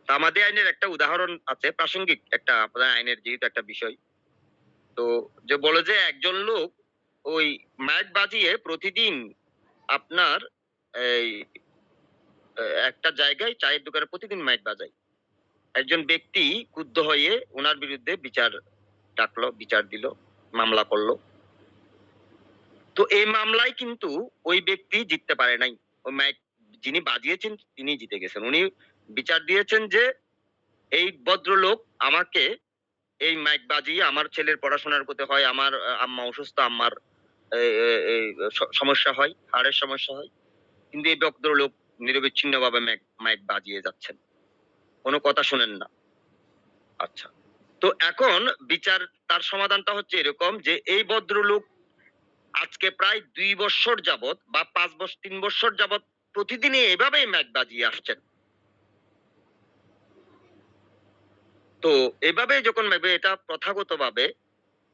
তামাদি আইনের একটা উদাহরণ আছে, প্রাসঙ্গিক একটা আপনার আইনের যেহেতু একটা বিষয়, তো যে বলে যে একজন লোক ওই মাইক বাজিয়ে প্রতিদিন আপনার এই একটা জায়গায় চায়ের দোকানে প্রতিদিন মাইক বাজায়। একজন ব্যক্তি ক্রুদ্ধ হয়ে ওনার বিরুদ্ধে বিচার ডাকলো, বিচার দিল, মামলা করলো। তো এই মামলায় কিন্তু ওই ব্যক্তি জিততে পারে নাই। ওই মাইক যিনি বাজিয়েছেন তিনি জিতে গেছেন। উনি বিচার দিয়েছেন যে এই ভদ্রলোক আমাকে এই মাইক বাজিয়ে আমার ছেলের পড়াশোনার করতে হয়, আমার আম্মা অসুস্থ, আম্মার এই সমস্যা হয়, হাড়ের সমস্যা হয়। কিন্তু এই ভদ্রলোক নিরবিচ্ছিন্নভাবে মাইক বাজিয়ে যাচ্ছেন। কোনো কথা শোনেন না। আচ্ছা। তো এখন বিচার তার সমাধানটা হচ্ছে এরকম যে এই ভদ্রলোক আজকে প্রায় ২ বৎসর যাবৎ বা ৩ বৎসর যাবৎ প্রতিদিনই এভাবেই মাইক বাজিয়ে আসছেন। তো এভাবে যখন এটা প্রথাগতভাবে,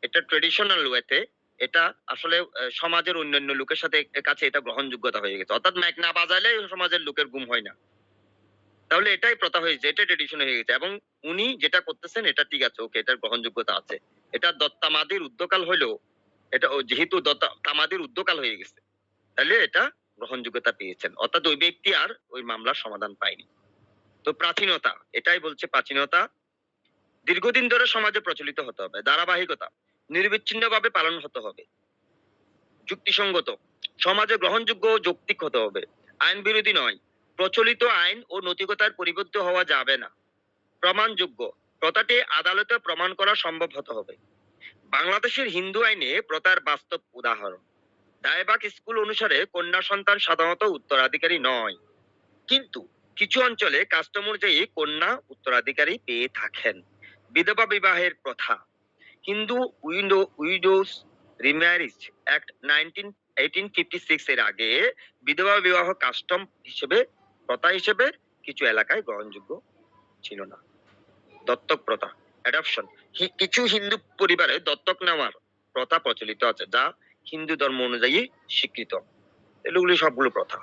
এটা ট্রেডিশনাল ওয়েতে এটা আসলে সমাজের অন্যান্য লোকের সাথে কাছে এটা গ্রহণযোগ্যতা হয়ে গেছে। অর্থাৎ মাইক না বাজাইলে সমাজের লোকের ঘুম হয় না। তাহলে এটাই প্রথা হয়েছে, এটাই ট্রেডিশন হয়ে গেছে। এবং উনি যেটা করতেছেন এটা ঠিক আছে, ওকে, এটার গ্রহণযোগ্যতা আছে। এটা দত্তামাদির উদ্যকাল হইলেও এটা যেহেতু তামাদির উদ্যকাল হয়ে গেছে, তাহলে এটা গ্রহণযোগ্যতা পেয়েছেন। অর্থাৎ ওই ব্যক্তি আর ওই মামলার সমাধান পায়নি। তো প্রাচীনতা, এটাই বলছে প্রাচীনতা দীর্ঘদিন ধরে সমাজে প্রচলিত হতে হবে, ধারাবাহিকতা নিরবিচ্ছিন্নভাবে পালন হতে হবে, যুক্তিসঙ্গত, সমাজে গ্রহণযোগ্য ও যৌক্তিক হতে হবে, আইন বিরোধী নয়, প্রচলিত আইন ও নৈতিকতার পরিবর্তিত হওয়া যাবে না, প্রমাণযোগ্য, প্রথাটি আদালতে প্রমাণ করা সম্ভব হতে হবে। বাংলাদেশের হিন্দু আইনে প্রথার বাস্তব উদাহরণ, ডায়বাক স্কুল অনুসারে কন্যা সন্তান সাধারণত উত্তরাধিকারী নয়, কিন্তু কিছু অঞ্চলে কাস্টম অনুযায়ী কন্যা উত্তরাধিকারী পেয়ে থাকেন। বিধবা বিবাহের প্রথা, হিন্দু উইডোস রিম্যারেজ অ্যাক্ট 1856 এর আগে বিধবা বিবাহ কাস্টম হিসেবে, প্রথা হিসেবে কিছু এলাকায় গ্রহণযোগ্য ছিল না। দত্তক প্রথা, অ্যাডপশন, কিছু হিন্দু পরিবারে দত্তক নেওয়ার প্রথা প্রচলিত আছে যা হিন্দু ধর্ম অনুযায়ী স্বীকৃত। এগুলি সবগুলো প্রথা।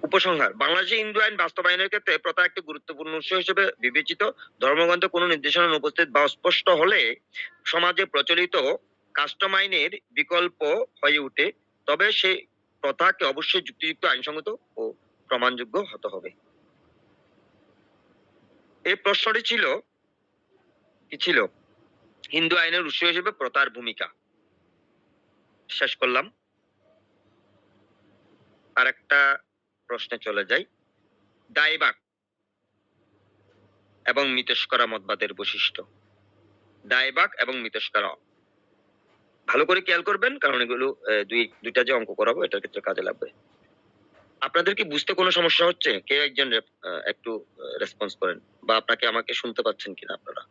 উপসংহার, বাংলাদেশে হিন্দু আইন বাস্তবায়নের ক্ষেত্রে প্রথা একটি গুরুত্বপূর্ণ উৎস হিসেবে বিবেচিত। ধর্মগ্রন্থে কোনো নির্দেশনা অনুপস্থিত বা অস্পষ্ট হলে সমাজে প্রচলিত কাস্টম আইনের বিকল্প হয়ে ওঠে, তবে সেই প্রথাকে অবশ্যই যুক্তিযুক্ত, আইনসঙ্গত ও প্রমাণযোগ্য হতে হবে। এই প্রশ্নটি ছিল কি ছিল, হিন্দু আইনের উৎস হিসেবে প্রথার ভূমিকা। শেষ করলাম। আর একটা প্রশ্নে চলে যাই, দায়বাক এবং মিতস্করা মতবাদের বৈশিষ্ট্য। দায়বাক এবং মিতস্করা ভালো করে খেয়াল করবেন, কারণ এগুলো দুইটা যে অঙ্ক করাবো এটার ক্ষেত্রে কাজে লাগবে। আপনাদের কি বুঝতে কোনো সমস্যা হচ্ছে? কেউ একজন একটু রেসপন্স করেন, বা আপনাকে আমাকে শুনতে পাচ্ছেন কিনা আপনারা?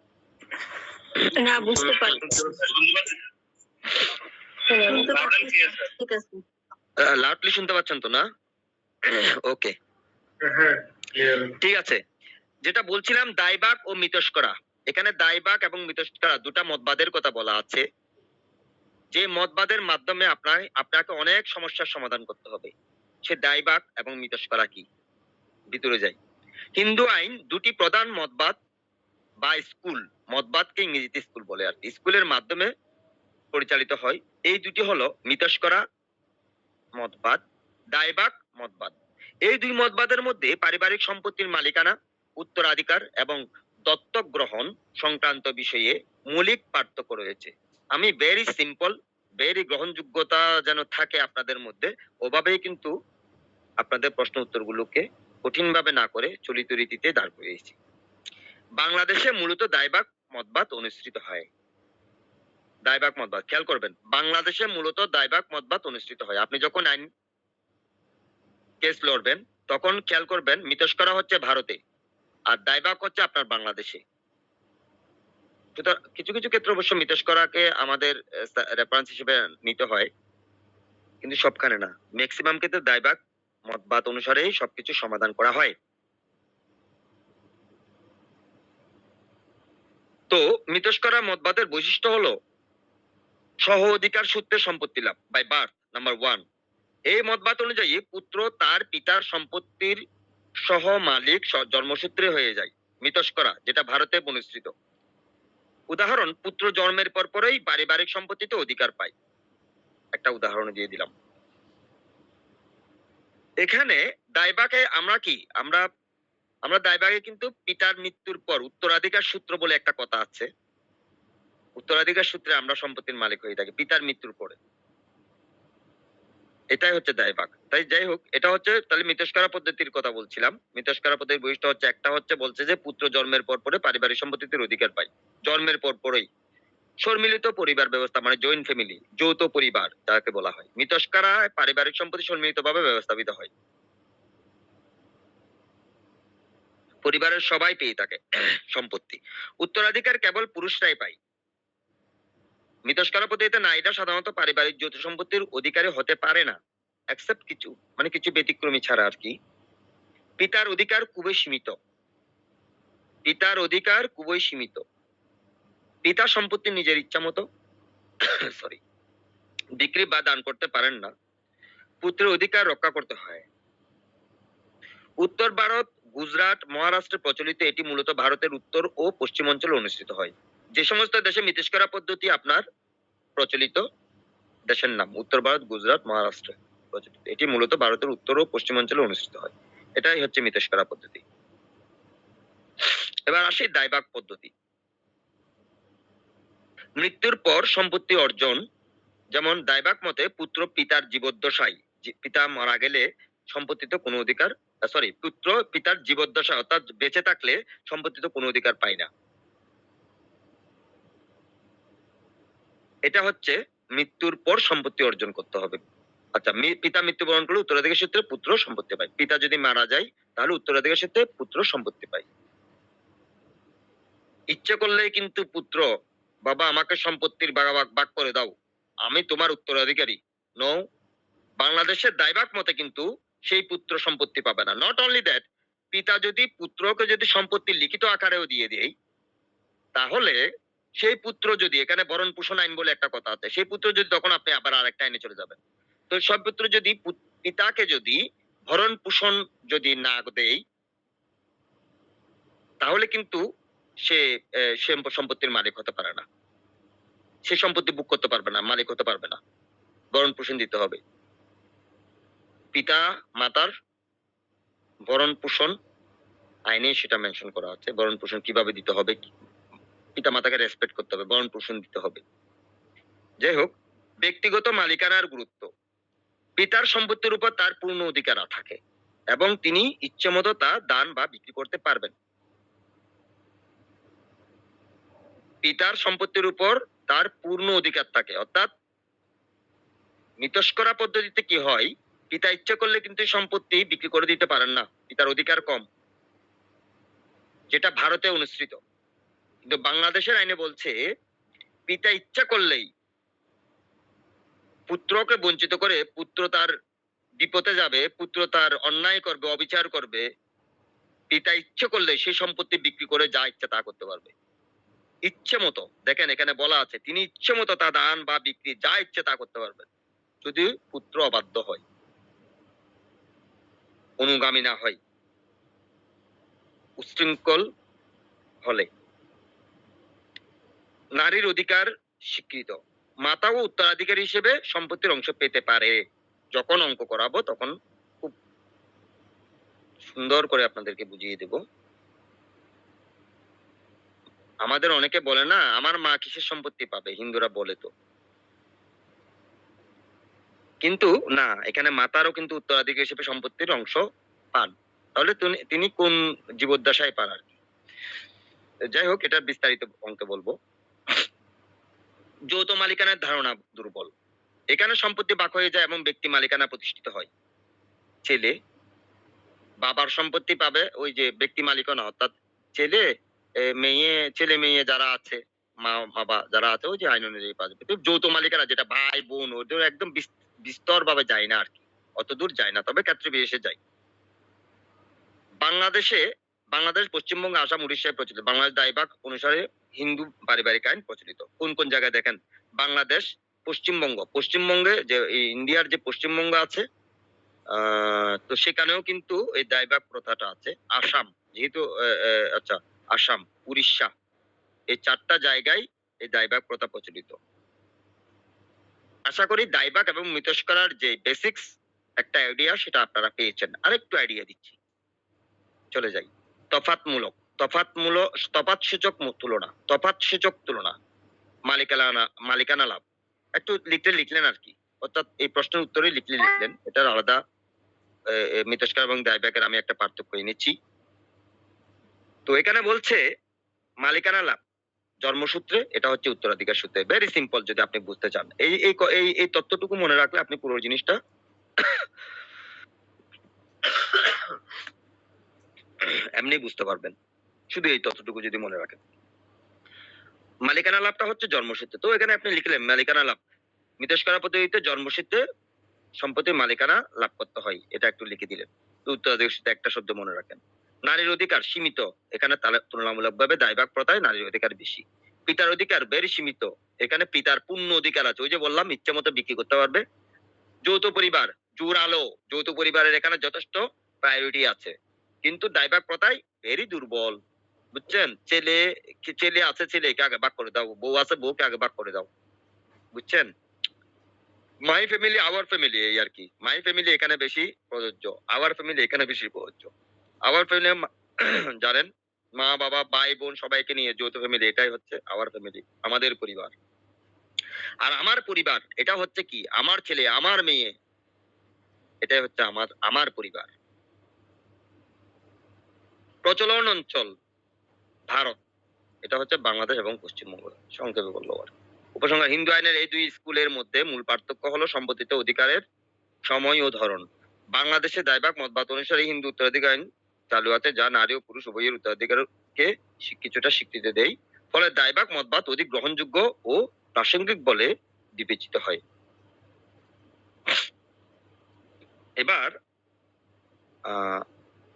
না, বুঝতে পারছি। ঠিক আছে। লাউডলি শুনতে পাচ্ছেন তো না? ওকে, ঠিক আছে। যেটা বলছিলাম দায়বাক ও মিতস্করা, এখানে দায়বাক এবং মিতস্করা দুটা মতবাদের কথা বলা আছে, যে মতবাদের মাধ্যমে আপনাকে অনেক সমস্যার সমাধান করতে হবে। সে দায়বাক এবং মিতস্করা কি, ভিতরে যাই। হিন্দু আইন দুটি প্রধান মতবাদ বা স্কুল, মতবাদকে ইংরেজিতে স্কুল বলে, আর স্কুলের মাধ্যমে পরিচালিত হয়। এই দুটি হলো মিতস্করা মতবাদ, দায়বাক মতবাদ। এই দুই মতবাদের মধ্যে পারিবারিক সম্পত্তির মালিকানা, উত্তরাধিকার এবং দত্তক গ্রহণ সংক্রান্ত বিষয়ে মৌলিক পার্থক্য রয়েছে। আমি ভেরি সিম্পল, ভেরি গ্রহণযোগ্যতা যেন থাকে আপনাদের মধ্যে, ওভাবেই কিন্তু আপনাদের প্রশ্ন উত্তরগুলোকে কঠিন ভাবে না করে চলিত রীতিতে দাঁড় করিয়েছি। বাংলাদেশে মূলত দায়বাক মতবাদ অনুসৃত হয়। দায়বাক মতবাদ খেয়াল করবেন, বাংলাদেশে মূলত দায়বাক মতবাদ অনুসৃত হয়। আপনি যখন আইন কেস লড়বেন তখন খেয়াল করবেন মিতস্করা হচ্ছে ভারতে আর দায়বাক হচ্ছে আপনার বাংলাদেশে। কিছু কিছু ক্ষেত্রে অবশ্য মিতস্করাকে আমাদের রেফারেন্স হিসেবে নিতে হয়, কিন্তু সবখানে না। ম্যাক্সিমাম ক্ষেত্রে দায়বাক মতবাদ অনুসারেই সবকিছু সমাধান করা হয়। তো মিতস্করা মতবাদের বৈশিষ্ট্য হলো সহ অধিকার সূত্রে সম্পত্তি লাভ বাই বার্থ, নাম্বার 1। এই মতবাদ অনুযায়ী পুত্র তার পিতার সম্পত্তির সহ মালিক জন্মসূত্রে হয়ে যায়। মিতস্করা যেটা ভারতে অনুসৃত। উদাহরণ, পুত্র জন্মের পর পরেই পারিবারিক সম্পত্তিতে অধিকার পায়। একটা উদাহরণ দিয়ে দিলাম। এখানে দায়ভাগে আমরা কি আমরা আমরা দায়ভাগে কিন্তু পিতার মৃত্যুর পর উত্তরাধিকার সূত্র বলে একটা কথা আছে। উত্তরাধিকার সূত্রে আমরা সম্পত্তির মালিক হয়ে থাকি পিতার মৃত্যুর পরে। এটাই হচ্ছে দায়ভাগ। তাই যাই হোক, এটা হচ্ছে তাহলে মিতস্করা পদ্ধতির কথা বলছিলাম। মিতস্করা পদ্ধতির বৈশিষ্ট্য হচ্ছে, একটা হচ্ছে বলছে যে পুত্র জন্মের পর পরে পারিবারিক সম্পত্তির অধিকার পায়। জন্মের পর পরেই। সম্মিলিত পরিবার ব্যবস্থা মানে জয়েন্ট ফ্যামিলি, যৌথ পরিবার যাকে বলা হয়। মিতস্করায় পারিবারিক সম্পত্তি সম্মিলিতভাবে ব্যবস্থাপিত হয়। পরিবারের সবাই পেয়ে থাকে সম্পত্তি। উত্তরাধিকার কেবল পুরুষরাই পায়। মিতস্করা পদ্ধতিতে নারীরা সাধারণত পারিবারিক যৌথ সম্পত্তির অধিকারী হতে পারে না। এক্সেপ্ট কিছু মানে কিছু ব্যতিক্রমী ছাড়া আর কি। পিতার অধিকার খুবই সীমিত। পিতার অধিকার খুবই সীমিত। পিতা সম্পত্তি নিজের ইচ্ছা মতো সরি বিক্রি বা দান করতে পারেন না। পুত্রের অধিকার রক্ষা করতে হয়। উত্তর ভারত, গুজরাট, মহারাষ্ট্রে প্রচলিত এটি মূলত ভারতের উত্তর ও পশ্চিম অঞ্চলে অনুষ্ঠিত হয়। যে সমস্ত দেশে মিতস্করা পদ্ধতি আপনার প্রচলিত দেশের নাম উত্তর ভারত, গুজরাট, মহারাষ্ট্রে প্রচলিত। এটি মূলত ভারতের উত্তর ও পশ্চিম অঞ্চলে অনুষ্ঠিত হয়। এটাই হচ্ছে মিতস্করা পদ্ধতি। এবার আসি দায়ভাগ পদ্ধতি। মৃত্যুর পর সম্পত্তি অর্জন, যেমন দায়ভাগ মতে পুত্র পিতার জীবদ্দশায়, পিতা মারা গেলে সম্পত্তিতে কোনো অধিকার পুত্র পিতার জীবদ্দশা অর্থাৎ বেঁচে থাকলে সম্পত্তিতে কোনো অধিকার পায় না। এটা হচ্ছে মৃত্যুর পর সম্পত্তি অর্জন করতে হবে। আচ্ছা, পিতা মৃত্যুবরণ করলে উত্তরাধিকার সূত্রে পুত্র সম্পত্তি পায়। পিতা যদি মারা যায় তাহলে উত্তরাধিকার সূত্রে পুত্র সম্পত্তি পায়। ইচ্ছে করলেই কিন্তু পুত্র, বাবা আমাকে সম্পত্তির ভাগাভাগ ভাগ করে দাও, আমি তোমার উত্তরাধিকারী। নো, বাংলাদেশের দায়ভাগ মতে কিন্তু সেই পুত্র সম্পত্তি পাবে না। নট অনলি দ্যাট, পিতা যদি পুত্রকে যদি সম্পত্তি লিখিত আকারেও দিয়ে দেয়, তাহলে সেই পুত্র যদি, এখানে ভরণ পোষণ আইন বলে একটা কথা আছে, সেই পুত্র যদি, তখন আপনি আবার আরেকটা আইনে চলে যাবেন। তো সব পুত্র যদি পিতাকে যদি ভরণ পোষণ যদি না দেয়, তাহলে কিন্তু সে সে সম্পত্তির মালিক হতে পারে না। সে সম্পত্তি বুক করতে পারবে না, মালিক হতে পারবে না। ভরণ পোষণ দিতে হবে। পিতা মাতার ভরণ পোষণ আইনে সেটা মেনশন করা আছে। ভরণ পোষণ কিভাবে দিতে হবে, পিতা মাতাকে রেসপেক্ট করতে হবে, ভরণ পোষণ দিতে হবে। যাই হোক, ব্যক্তিগত মালিকানার গুরুত্ব। পিতার সম্পত্তির উপর তার পূর্ণ অধিকার থাকে এবং তিনি ইচ্ছে মতো তা দান বা বিক্রি করতে পারবেন। পিতার সম্পত্তির উপর তার পূর্ণ অধিকার থাকে, অর্থাৎ মিতস্করা পদ্ধতিতে কি হয়, পিতা ইচ্ছে করলে কিন্তু সম্পত্তি বিক্রি করে দিতে পারেন না, পিতার অধিকার কম, যেটা ভারতে অনুসৃত। কিন্তু বাংলাদেশের আইনে বলছে পিতা ইচ্ছা করলেই পুত্রকে বঞ্চিত করে, পুত্র তার বিপদে যাবে, পুত্র তার অন্যায় করবে, অবিচার করবে, পিতা ইচ্ছে করলে সেই সম্পত্তি বিক্রি করে যা ইচ্ছা তা করতে পারবে। ইচ্ছে মতো, দেখেন এখানে বলা আছে তিনি ইচ্ছে মতো তা দান বা বিক্রি যা ইচ্ছে তা করতে পারবেন, যদি পুত্র অবাধ্য হয়, অনুগামী না হয়, উচ্ছৃঙ্খল হলে। নারীর অধিকার স্বীকৃত। মাতাও উত্তরাধিকারী হিসেবে সম্পত্তির অংশ পেতে পারে। যখন অঙ্ক করাবো তখন খুব সুন্দর করে আপনাদেরকে বুঝিয়ে দেব। আমাদের অনেকে বলে না, আমার মা কিসের সম্পত্তি পাবে, হিন্দুরা বলে তো, কিন্তু না, এখানে মাতারও কিন্তু উত্তরাধিকারী হিসেবে সম্পত্তির অংশ পান। তাহলে তিনি কোন জীবদ্দশায় পান আর কি। যাই হোক, এটা বিস্তারিত অঙ্কে বলবো। যৌথ মালিকানার ধারণা দুর্বল। এখানে সম্পত্তি ভাগ হয়ে যায় এবং ব্যক্তি মালিকানা প্রতিষ্ঠিত হয়। ছেলে বাবার সম্পত্তি পাবে, ওই যে ব্যক্তি মালিকানা, অর্থাৎ ছেলে মেয়ে, ছেলে মেয়ে যারা আছে, মা বাবা যারা আছে, ওই যে আইন অনুযায়ী পাবে। কিন্তু যৌথ মালিকানা যেটা ভাই বোন, ওদের একদম বিস্তর ভাবে যায় না আর কি, অত দূর যায় না, তবে ক্ষেত্রে বিশেষে যায়। বাংলাদেশে, বাংলাদেশ, পশ্চিমবঙ্গ, আসাম, উড়িষ্যায় প্রচলিত বাংলাদেশ দায়ভাগ অনুসারে হিন্দু পারিবারিক আইন প্রচলিত। কোন কোন জায়গায় দেখেন, বাংলাদেশ, পশ্চিমবঙ্গ, পশ্চিমবঙ্গে যে ইন্ডিয়ার যে পশ্চিমবঙ্গ আছে, তো সেখানেও কিন্তু এই দায়ভাগ প্রথাটা আছে। আসাম, যেহেতু আচ্ছা, আসাম, উড়িষ্যা, এই চারটা জায়গায় এই দায়ভাগ প্রথা প্রচলিত। আশা করি দায়ভাগ এবং মিতস্করার যে বেসিক্স একটা আইডিয়া, সেটা আপনারা পেয়েছেন। আরেকটু আইডিয়া দিচ্ছি, চলে যাই। তফাৎমূলক, তফাৎসূচক তুলনা, মালিকানা লাভ। একটু লিখলেন আর কি, অর্থাৎ এই প্রশ্নের উত্তরে লিখলেন। এটার আলাদা মিতস্কার এবং দায়ব্যাকের আমি একটা পার্থক্য এনেছি। তো এখানে বলছে মালিকানা লাভ জন্মসূত্রে, এটা হচ্ছে উত্তরাধিকার সূত্রে। ভেরি সিম্পল, যদি আপনি বুঝতে চান। এই তথ্যটুকু মনে রাখলে আপনি পুরো জিনিসটা এমনি বুঝতে পারবেন, শুধু এই তথ্যটুকু যদি মনে রাখেন। মালিকানা লাভটা হচ্ছে জন্মসূত্রে। তো এখানে আপনি লিখলেন মালিকানা লাভ, মিতস্করা পদ্ধতিতে জন্মসূত্রে সম্পত্তির মালিকানা লাভ করতে হয়, এটা একটু লিখে দিলেন। তো উত্তরাধিকার সূত্রে একটা শব্দ মনে রাখেন। নারীর অধিকার সীমিত, এখানে তুলনামূলকভাবে দায়ভাগ প্রথায় নারীর অধিকার বেশি। পিতার অধিকার ভেরি সীমিত, এখানে পিতার পূর্ণ অধিকার আছে। ওই যে বললাম, ইচ্ছে মতো বিক্রি করতে পারবে। যৌথ পরিবার জোরালো, যৌথ পরিবারের এখানে যথেষ্ট প্রায়োরিটি আছে, কিন্তু দায়ভাগ প্রথায় ভেরি দুর্বল। বুঝছেন? ছেলে আছে, ছেলেকে আগে ভাগ করে দাও, বউ আছে, বউকে আগে ভাগ করে দাও। বুঝছেন? মাই ফ্যামিলি আওয়ার ফ্যামিলি, এই আর কি। মাই ফ্যামিলি এখানে বেশি প্রযোজ্য, আওয়ার ফ্যামিলি এখানে বেশি প্রযোজ্য। আওয়ার ফ্যামিলি জানেন, মা বাবা ভাই বোন সবাইকে নিয়ে যৌথ ফ্যামিলি, এটাই হচ্ছে আওয়ার ফ্যামিলি, আমাদের পরিবার। আর আমার পরিবার এটা হচ্ছে কি, আমার ছেলে আমার মেয়ে, এটাই হচ্ছে আমার পরিবার। প্রচলন অঞ্চল ভারত, এটা হচ্ছে বাংলাদেশ এবং পশ্চিমবঙ্গ, সংক্ষেপে বললো। আর উপসংহার, হিন্দু আইনের এই দুই স্কুলের মধ্যে মূল পার্থক্য হলো সম্পত্তিতে অধিকারের সময় ও ধরন। বাংলাদেশে দায়ভাগ মতবাদ অনুসারে হিন্দু উত্তরাধিকার আইন চালু আছে, যা নারী ও পুরুষ উভয়ের উত্তরাধিকারকে কিছুটা স্বীকৃতি দেয়। ফলে দায়ভাগ মতবাদ অধিক গ্রহণযোগ্য ও প্রাসঙ্গিক বলে বিবেচিত হয়। এবার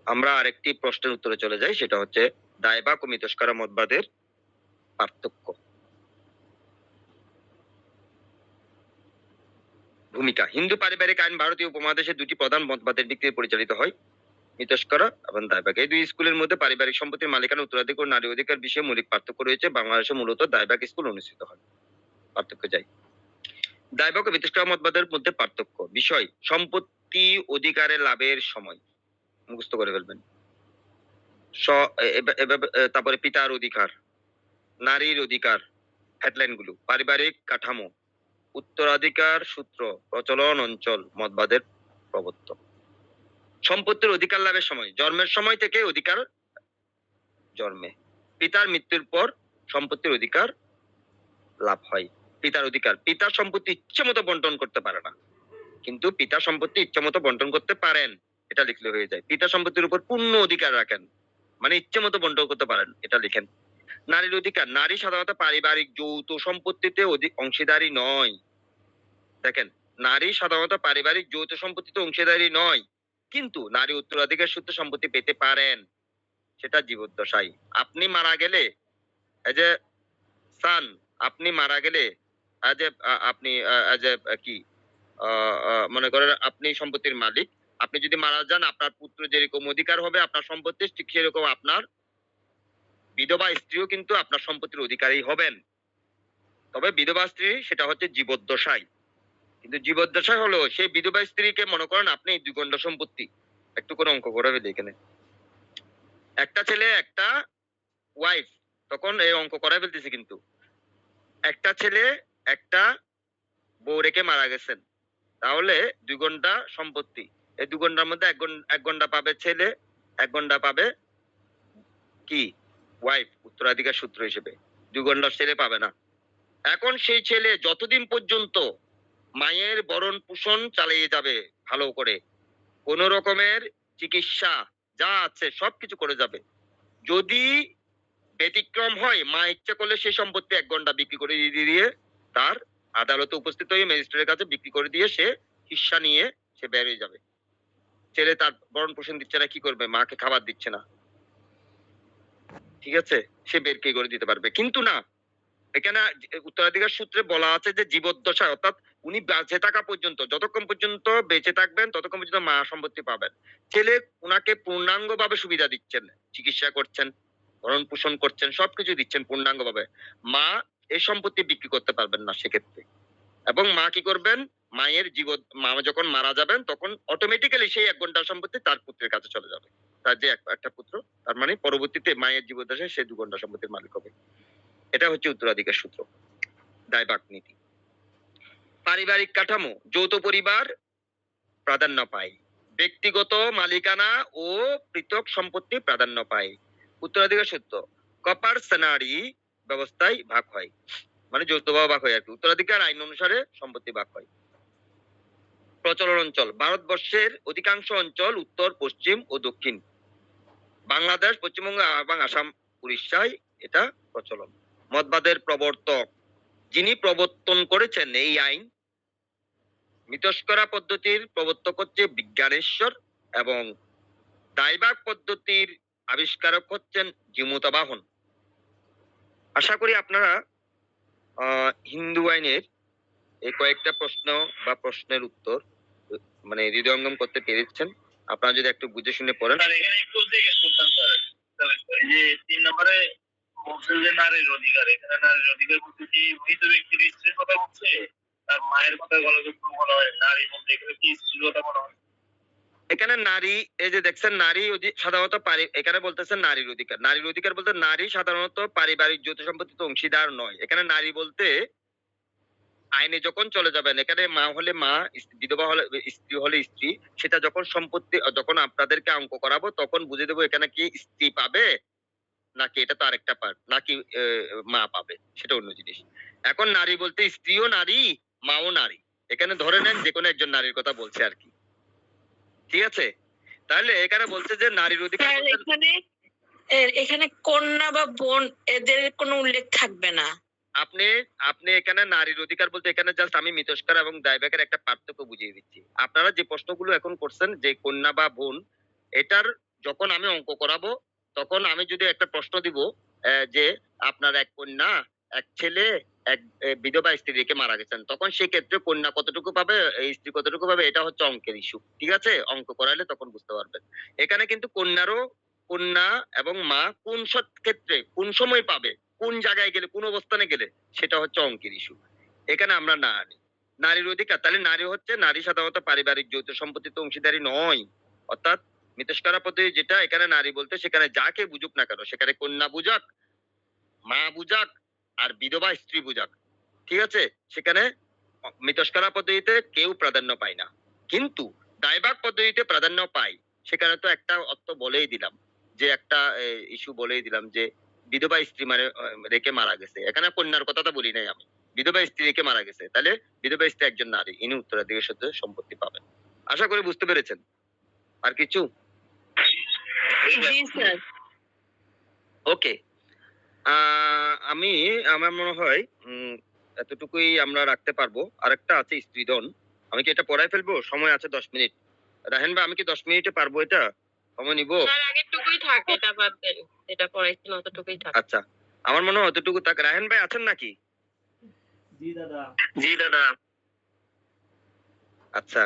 আমরা আরেকটি প্রশ্নের উত্তরে চলে যাই, সেটা হচ্ছে দায়ভাগ ও মিতস্করা মতবাদের পার্থক্য। ভূমিকা, হিন্দু পারিবারিক আইন ভারতীয় উপমহাদেশে দুটি প্রধান মতবাদের ভিত্তিতে পরিচালিত হয়, মিতস্করা এবং দায়ভাগ। এই দুই স্কুলের মধ্যে পারিবারিক সম্পত্তির মালিকানা, উত্তরাধিকার ও নারী অধিকার বিষয়ে মৌলিক পার্থক্য রয়েছে। বাংলাদেশে মূলত দায়ভাগ স্কুল অনুষ্ঠিত হয়। পার্থক্য যাই, দায়ভাগ ও মিতস্করা মতবাদের মধ্যে পার্থক্য। বিষয়, সম্পত্তি অধিকারে লাভের সময় মুখস্থ করে ফেলবেন। তারপরে পিতার অধিকার, নারীর অধিকার, হেডলাইন গুলো, পারিবারিক কাঠামো, উত্তরাধিকার সূত্র, প্রচলন অঞ্চল, মতবাদের প্রবর্তন। সম্পত্তির অধিকার লাভের সময়, জন্মের সময় থেকে অধিকার জন্মে। পিতার মৃত্যুর পর সম্পত্তির অধিকার লাভ হয়। পিতার অধিকার, পিতার সম্পত্তি ইচ্ছে মতো বন্টন করতে পারে না, কিন্তু পিতার সম্পত্তি ইচ্ছে মতো বন্টন করতে পারেন, এটা লিখলে হয়ে যায়। পিতা সম্পত্তির উপর পূর্ণ অধিকার রাখেন, মানে ইচ্ছে মতো বন্টন করতে পারেন, এটা লিখেন। নারীর অধিকার, নারী সাধারণত পারিবারিক যৌথ সম্পত্তিতে অংশীদারি নয়। দেখেন, নারী সাধারণত পারিবারিক যৌথ সম্পত্তিতে অংশীদারি নয়, কিন্তু নারী উত্তরাধিকার সূত্রে সম্পত্তি পেতে পারেন, সেটা জীবদ্দশায়। আপনি মারা গেলে, এই যে সান, আপনি মারা গেলে আপনি কি মনে করেন আপনি সম্পত্তির মালিক, আপনি যদি মারা যান, আপনার পুত্র যেরকম অধিকার হবে আপনার সম্পত্তির, ঠিক সেরকম আপনার বিধবা স্ত্রীও কিন্তু আপনার সম্পত্তির অধিকারী হবেন। তবে বিধবা স্ত্রী সেটা হচ্ছে জীবদ্দশায়, কিন্তু জীবদ্দশায় হলো সেই বিধবা স্ত্রীকে মনে করেন আপনি দ্বিগণ্ড সম্পত্তি। একটু করে অঙ্ক করে ফেলি এখানে, একটা ছেলে একটা ওয়াইফ, তখন এই অঙ্ক করাই ফেলতেছি, কিন্তু একটা ছেলে একটা বউ রেখে মারা গেছেন, তাহলে 2 ঘন্টা সম্পত্তি। এই 2 ঘন্টার মধ্যে 1 ঘন্টা পাবে ছেলে, 1 ঘন্টা পাবে কি ওয়াইফ উত্তরাধিকার সূত্র হিসেবে। 2 ঘন্টা ছেলে পাবে না। এখন সেই ছেলে যতদিন পর্যন্ত মায়ের ভরণ পোষণ চালিয়ে যাবে ভালো করে, কোন রকমের চিকিৎসা যা আছে সবকিছু করে যাবে। যদি ব্যতিক্রম হয়, মা ইচ্ছা করলে সেই সম্পত্তি 1 ঘন্টা বিক্রি করে দিয়ে তার আদালতে উপস্থিত হয়ে ম্যাজিস্ট্রেটের কাছে বিক্রি করে দিয়ে সে হিস্সা নিয়ে সে বের হয়ে যাবে। ছেলে তার ভরণ পোষণ দিচ্ছে না, কি করবে? মাকে খাবার দিচ্ছে না, ঠিক আছে, সে বের করে দিতে পারবে। কিন্তু না, এখানে উত্তরাধিকার সূত্রে বলা আছে যে জীবদ্দশায়, অর্থাৎ উনি বেঁচে থাকা পর্যন্ত, যতক্ষণ পর্যন্ত বেঁচে থাকবেন ততক্ষণ পর্যন্ত মা সম্পত্তি পাবেন। ছেলে উনাকে পূর্ণাঙ্গ ভাবে সুবিধা দিচ্ছেন, চিকিৎসা করছেন, ভরণ পোষণ করছেন, সবকিছু দিচ্ছেন পূর্ণাঙ্গ ভাবে। মা এই সম্পত্তি বিক্রি করতে পারবেন না সেক্ষেত্রে। এবং মা কি করবেন? মায়ের মা যখন মারা যাবেন তখন অটোমেটিক্যালি সেই 1 ঘন্টার সম্পত্তি তার পুত্রের কাছে চলে যাবে। তার যে একটা পুত্র, তার মানে পরবর্তীতে মায়ের জীবদ্দশায় সে 2 ঘন্টা সম্পত্তির মালিক হবে। এটা হচ্ছে উত্তরাধিকার সূত্র, দায়ভাগ নীতি। পারিবারিক কাঠামো, যৌথ পরিবার প্রাধান্য পায়, ব্যক্তিগত মালিকানা ও পৃথক সম্পত্তি প্রাধান্য পায়। উত্তরাধিকার সূত্র কপার সেনারি ব্যবস্থায় ভাগ হয়, মানে যৌথভাবে ভাগ হয় আর কি। উত্তরাধিকার আইন অনুসারে সম্পত্তি ভাগ হয়। প্রচলন অঞ্চল, ভারতবর্ষের অধিকাংশ অঞ্চল উত্তর, পশ্চিম ও দক্ষিণ, বাংলাদেশ, পশ্চিমবঙ্গ এবং আসাম, উড়িষ্যায় এটা প্রচলন। মতবাদের প্রবর্তক, যিনি প্রবর্তন করেছেন এই আইন, মিতস্করা পদ্ধতির প্রবর্তক হচ্ছে বিজ্ঞানেশ্বর এবং দায়ভাগ পদ্ধতির আবিষ্কারক হচ্ছেন জিমুতা বাহন। আশা করি আপনারা হিন্দু আইনের এই কয়েকটা প্রশ্ন বা প্রশ্নের উত্তর মানে হৃদয়ঙ্গম করতে পেরেছেন। আপনারা যদি একটু বুঝে শুনে পড়েন। এখানে একটু জিজ্ঞেস করতাম স্যার, এই যে 3 নম্বরে বলছে যে নারীর অধিকার, এখানে নারীর অধিকার বলতে কি মৃত ব্যক্তির স্ত্রীর কথা বলছে? তার মায়ের কথা বলা হয়, নারী বলতে এখানে কি স্ত্রীর কথা বলা হয়? এখানে নারী, এই যে দেখছেন নারী সাধারণত এখানে বলতেছেন নারীর অধিকার। নারীর অধিকার বলতে নারী সাধারণত পারিবারিক যৌথ সম্পত্তিতে অংশীদার নয়। এখানে নারী বলতে আইনে যখন চলে যাবেন, এখানে মা হলে মা, বিধবা হলে স্ত্রী হলে স্ত্রী, সেটা যখন সম্পত্তি যখন আপনাদেরকে অঙ্ক করাবো তখন বুঝে দেবো এখানে কি স্ত্রী পাবে নাকি এটা তো আরেকটা পার্ট, নাকি মা পাবে, সেটা অন্য জিনিস। এখন নারী বলতে স্ত্রীও নারী, মাও নারী। এখানে ধরে নেন যে কোনো একজন নারীর কথা বলছে আর কি, ঠিক আছে? তাহলে এখানে বলছে যে নারীর অধিকার স্যার, এখানে এখানে কন্যা বা বোন এদের কোনো উল্লেখ থাকবে না। আপনি আপনি এখানে নারীর অধিকার বলতে এখানে জাস্ট আমি মিতস্কার এবং দায়ভাগের একটা পার্থক্য বুঝিয়ে দিচ্ছি। আপনারা যে প্রশ্নগুলো এখন করছেন যে কন্যা বা বোন, এটার যখন আমি অঙ্ক করাবো তখন আমি যদি একটা প্রশ্ন দিব যে আপনার এক কন্যা, এক ছেলে, এক বিধবা স্ত্রী রেখে মারা গেছেন, তখন সেই ক্ষেত্রে কন্যা কতটুকু পাবে, এই স্ত্রী কতটুকু পাবে, এটা হচ্ছে অঙ্কের ইস্যু, ঠিক আছে? অঙ্ক করাইলে তখন বুঝতে পারবেন। এখানে কিন্তু কন্যা এবং মা কোন ক্ষেত্রে কোন সময় পাবে, কোন জায়গায় গেলে, কোন অবস্থানে গেলে, সেটা হচ্ছে অঙ্কের ইস্যু। এখানে আমরা না আনি নারীর অধিকার। তাহলে নারী সাধারণত পারিবারিক যৌথ সম্পত্তিতে অংশীদারি নয়। অর্থাৎ মিতস্করা পদ্ধতি যেটা, এখানে নারী বলতে সেখানে যাকে বুঝুক না কেন, সেখানে কন্যা বুঝাক, মা বুঝাক, আর বিধবা স্ত্রী বুঝাক, ঠিক আছে? সেখানে মিতস্করা পদ্ধতিতে কেউ প্রাধান্য পায় না, কিন্তু দায়ভাগ পদ্ধতিতে প্রাধান্য পায়। সেখানে তো একটা অর্থ বলেই দিলাম, যে একটা ইস্যু বলেই দিলাম যে বিধবা স্ত্রী মানে রেখে মারা গেছে, এখানে কন্যার কথাটা বলি নাই আমি, বিধবা স্ত্রী রেখে মারা গেছে, তাহলে বিধবা স্ত্রী একজন নারী, ইনি উত্তরাধিকার সূত্রে সম্পত্তি পাবেন। আশা করি বুঝতে পেরেছেন। আর কিছু? জি স্যার। ওকে, আমার মনে হয় এতটুকুই আমরা রাখতে পারবো। আরেকটা আছে স্ত্রীধন, আমি কি এটা পড়ায় ফেলবো? সময় আছে 10 মিনিট। রাহেন ভাই, আমি কি 10 মিনিটে পারবো এটা? সময় নিবো? স্যার, আগেরটুকুই থাক, এটা বাদ দেন। এটা পড়াইছেন অতটুকুই থাক। আচ্ছা, আমার মনে হয় অতটুকু থাক। রাহেন ভাই আছেন নাকি? জি দাদা। জি দাদা। আচ্ছা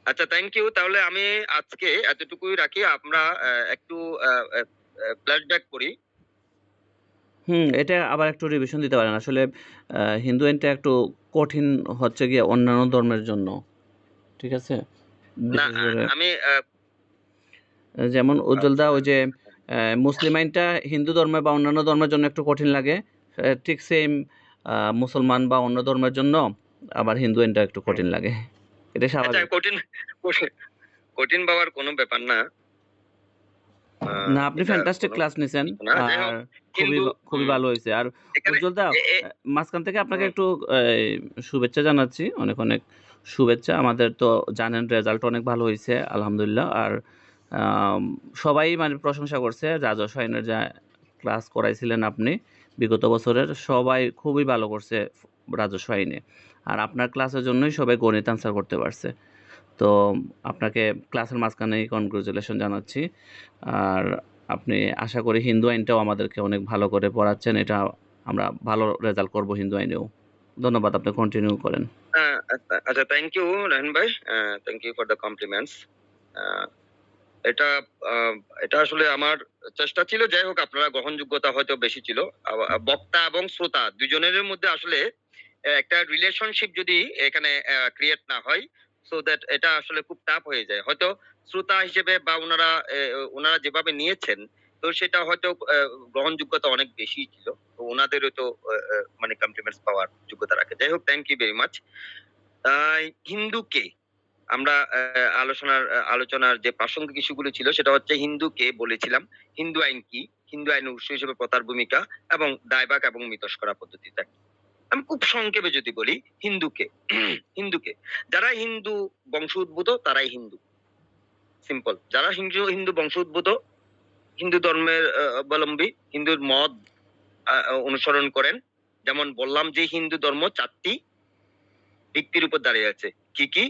আচ্ছা, থ্যাংক ইউ। তাহলে আমি আজকে এতটুকুই রাখি। আমরা একটু ফ্ল্যাশব্যাক করি। এটা আবার একটু রিভিশন দিতে পারেন। আসলে হিন্দু আইনটা একটু কঠিন হচ্ছে গিয়ে অন্যান্য ধর্মের জন্য, ঠিক আছে? না, বিশেষ করে আমি যেমন উজ্জ্বলদা ওই যে মুসলিম আইনটা হিন্দু ধর্মে বা অন্যান্য ধর্মের জন্য একটু কঠিন লাগে, ঠিক সেম মুসলমান বা অন্য ধর্মের জন্য আবার হিন্দু আইনটা একটু কঠিন লাগে, এটা আচ্ছা, স্বাভাবিক। কঠিন বাবার কোনো ব্যাপার না। না, আপনি ফ্যান্টাস্টিক ক্লাস নিছেন, আর খুবই ভালো হয়েছে। আর উজ্জ্বলদা, মাঝখান থেকে আপনাকে একটু শুভেচ্ছা জানাচ্ছি, অনেক অনেক শুভেচ্ছা। আমাদের তো জানেন রেজাল্ট অনেক ভালো হয়েছে আলহামদুলিল্লাহ। আর সবাই মানে প্রশংসা করছে রাজস্ব আইনের যা ক্লাস করাইছিলেন আপনি বিগত বছরের, সবাই খুবই ভালো করছে রাজস্ব আইনে। আর আপনার ক্লাসের জন্যই সবাই গণিত আনসার করতে পারছে। তো আপনাকে ক্লাসের মাঝখানেই কনগ্রাচুলেশন জানাচ্ছি। আর আপনি আশা করি হিন্দু আইনটাও আমাদেরকে অনেক ভালো করে পড়াচ্ছেন, এটা আমরা ভালো রেজাল্ট করব হিন্দু আইনেও। ধন্যবাদ, আপনি কন্টিনিউ করেন। আচ্ছা, থ্যাংক ইউ রাহেন ভাই, thank you for the compliments. এটা এটা আসলে আমার চেষ্টা ছিল, যাই হোক আপনারা গ্রহণযোগ্যতা হয়তো বেশি ছিল। বক্তা এবং শ্রোতা দুজনের মধ্যে আসলে একটা রিলেশনশিপ যদি এখানে ক্রিয়েট না হয়, সো দ্যাট এটা আসলে খুব টাফ হয়ে যায়। হয়তো শ্রোতা হিসেবে বা ওনারা যেভাবে নিয়েছেন, তো সেটা হয়তো গ্রহণযোগ্যতা অনেক বেশি ছিল। তো ওনাদেরও তো মানে কমপ্লিমেন্টস পাওয়ার যোগ্যতা রাখে। যাই হোক, thank you very much. Hindu কে আমরা আলোচনার যে প্রাসঙ্গিক ইস্যুগুলো ছিল সেটা হচ্ছে হিন্দু কে বলেছিলাম, হিন্দু আইন কি, হিন্দু আইনের উৎস হিসেবে প্রথার ভূমিকা এবং দায়ভাগ এবং মিতস্করা পদ্ধতিটা কি। আমি খুব সংক্ষেপে যদি বলি, হিন্দুকে হিন্দুকে যারা হিন্দু বংশ উদ্ভূত তারাই হিন্দু। সিম্পল। যারা হিন্দু বংশ উদ্ভূত, হিন্দু ধর্মের অবলম্বী, হিন্দুর মত অনুসরণ করেন, যেমন বললাম যে হিন্দু ধর্ম 4টি ভিত্তির উপর দাঁড়িয়ে আছে। কি কি?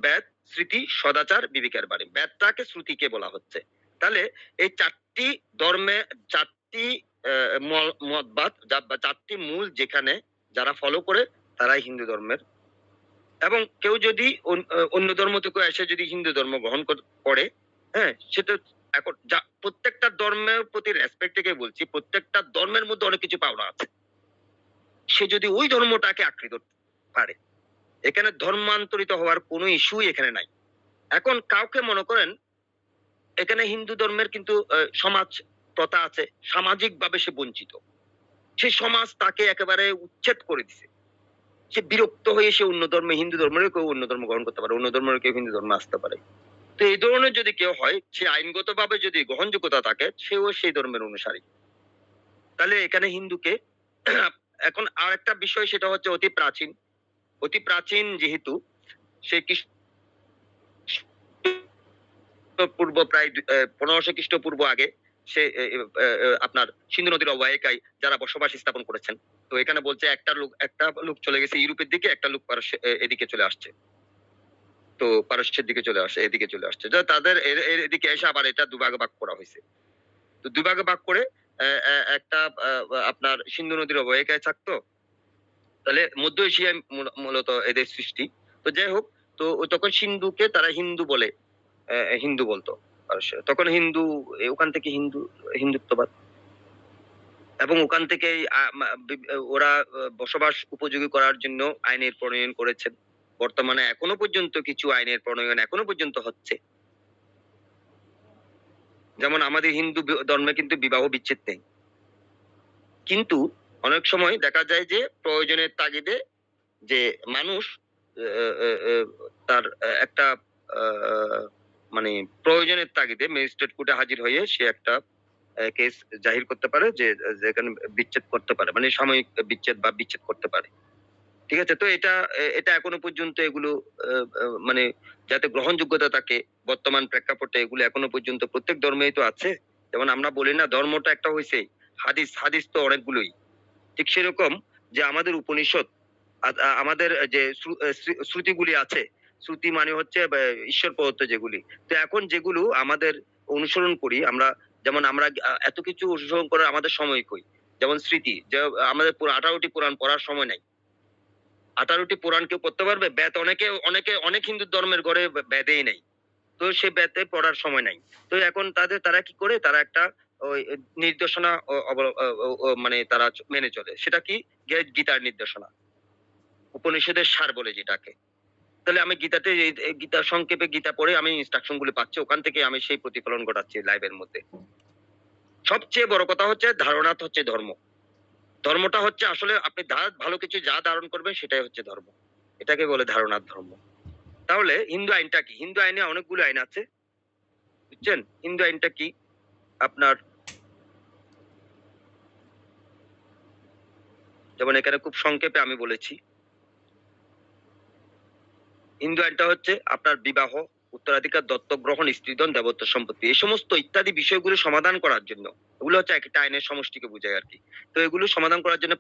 বেদ, স্মৃতি, সদাচার, বিবেকের বাণী। বেদটাকে শ্রুতিকে বলা হচ্ছে। তাহলে এই 4টি ধর্মে 4টি মতবাদ, 4টি মূল যেখানে যারা ফলো করে তারাই হিন্দু ধর্মের। এবং কেউ যদি অন্য ধর্ম থেকে এসে যদি হিন্দু ধর্ম গ্রহণ করে, হ্যাঁ, সেটা এখন প্রত্যেকটা ধর্মের প্রতি রেসপেক্ট থেকে বলছি, প্রত্যেকটা ধর্মের মধ্যে অনেক কিছু পাওনা আছে। সে যদি ওই ধর্মটাকে আঁকড়ে ধরতে পারে, এখানে ধর্মান্তরিত হওয়ার কোনো ইস্যুই এখানে নাই। এখন কাউকে মনে করেন এখানে হিন্দু ধর্মের কিন্তু সমাজ প্রথা আছে, সামাজিক ভাবে সে বঞ্চিত, সেই সমাজ তাকে একেবারে উচ্ছেদ করে দিছে। সে বিরক্ত হয়ে সে অন্য ধর্মে, হিন্দু ধর্মের কেউ অন্য ধর্ম গ্রহণ করতে পারে, অন্য ধর্মের কেউ হিন্দু ধর্মে আসতে পারে। তো এই ধরনের যদি কেউ হয়, সে আইনগত ভাবে যদি গ্রহণযোগ্যতা থাকে, সেও সেই ধর্মের অনুসারী। তাহলে এখানে হিন্দুকে এখন আর একটা বিষয়, সেটা হচ্ছে অতি প্রাচীন যেহেতু, সে খ্রিস্টপূর্ব প্রায় 1500 খ্রিস্টপূর্ব আগে সে আপনার সিন্ধু নদীর অববাহিকায় যারা বসবাস স্থাপন করেছেন। তো এখানে বলছে একটা লোক চলে গেছে ইউরোপের দিকে, একটা লোক এদিকে চলে আসছে। তো পারস্যের দিকে চলে আসছে, এদিকে চলে আসছে। তাদের এদিকে এসে আবার এটা দুভাগে ভাগ করা হয়েছে। তো দুভাগে ভাগ করে একটা আপনার সিন্ধু নদীর অববাহিকায় থাকতো। তাহলে মধ্য এশিয়ায় মূলত এদের সৃষ্টি। তো যাই হোক, তো তখন সিন্ধুকে তারা হিন্দু বলে, হিন্দু বলতো পারস্য। তখন হিন্দু, ওখান থেকে হিন্দুত্ববাদ, এবং ওখান থেকে ওরা বসবাস উপযোগী করার জন্য আইনের প্রণয়ন করেছেন। বর্তমানে এখনো পর্যন্ত কিছু আইনের প্রণয়ন এখনো পর্যন্ত হচ্ছে। যেমন আমাদের হিন্দু ধর্মে কিন্তু বিবাহ বিচ্ছেদ নেই, কিন্তু অনেক সময় দেখা যায় যে প্রয়োজনের তাগিদে যে মানুষ তার একটা মানে প্রয়োজনের তাগিদে ম্যাজিস্ট্রেট কোর্টে হাজির হয়ে সে একটা কেস জাহির করতে পারে, যে যেখানে বিচ্ছেদ করতে পারে, মানে সাময়িক বিচ্ছেদ করতে পারে। ঠিক আছে? তো এটা এখনো পর্যন্ত এগুলো মানে যাতে গ্রহণযোগ্যতা থাকে বর্তমান প্রেক্ষাপটে, এগুলো এখনো পর্যন্ত প্রত্যেক ধর্মেই তো আছে। যেমন আমরা বলি না, ধর্মটা একটা হয়েছে, হাদিস তো অনেকগুলোই। ঠিক সেরকম যে আমাদের উপনিষদ, আমাদের যে শ্রুতিগুলি আছে, শ্রুতি মানে হচ্ছে ঈশ্বর প্রদত্ত যেগুলি। তো এখন যেগুলো আমাদের অনুসরণ করি আমরা, যেমন আমরা এত কিছু অনুসরণ করার আমাদের সময় কই। যেমন স্মৃতি, যে আমাদের 18টি পুরাণ পড়ার সময় নাই। 18টি পুরাণ কেউ পড়তে পারবে? বেদ অনেক হিন্দু ধর্মের ঘরে বেদেই নেই। তো সে বেদে পড়ার সময় নাই। তো এখন তারা কি করে, তারা একটা ওই নির্দেশনা মানে তারা মেনে চলে। সেটা কি? গীতার নির্দেশনা, উপনিষদের সার বলে যেটাকে। তাহলে আমি গীতা সংক্ষেপে গীতা পড়ে আমি ইনস্ট্রাকশন গুলি পাচ্ছি, ওখান থেকে আমি সেই প্রতিফলন ঘটাচ্ছি লাইভের মধ্যে। সবচেয়ে বড় কথা হচ্ছে ধারণা হচ্ছে ধর্ম। ধর্মটা হচ্ছে আসলে আপনি ভালো কিছু যা ধারণ করবেন সেটাই হচ্ছে ধর্ম। এটাকে বলে ধারণার ধর্ম। তাহলে হিন্দু আইনটা কি? হিন্দু আইনে অনেকগুলো আইন আছে, বুঝছেন? হিন্দু আইনটা কি আপনার, যেমন এখানে খুব সংক্ষেপে আমি বলেছি, হিন্দু আইনটা হচ্ছে আপনার বিবাহ, উত্তরাধিকার, দত্তক গ্রহণ, স্ত্রীধন, দেবত্ব সম্পত্তি, এই সমস্ত ইত্যাদি বিষয়গুলো সমাধান করার জন্য, এগুলো হচ্ছে একটা আইনের সমষ্টিকে বোঝায় আর কি। তো এগুলো সমাধান করার জন্য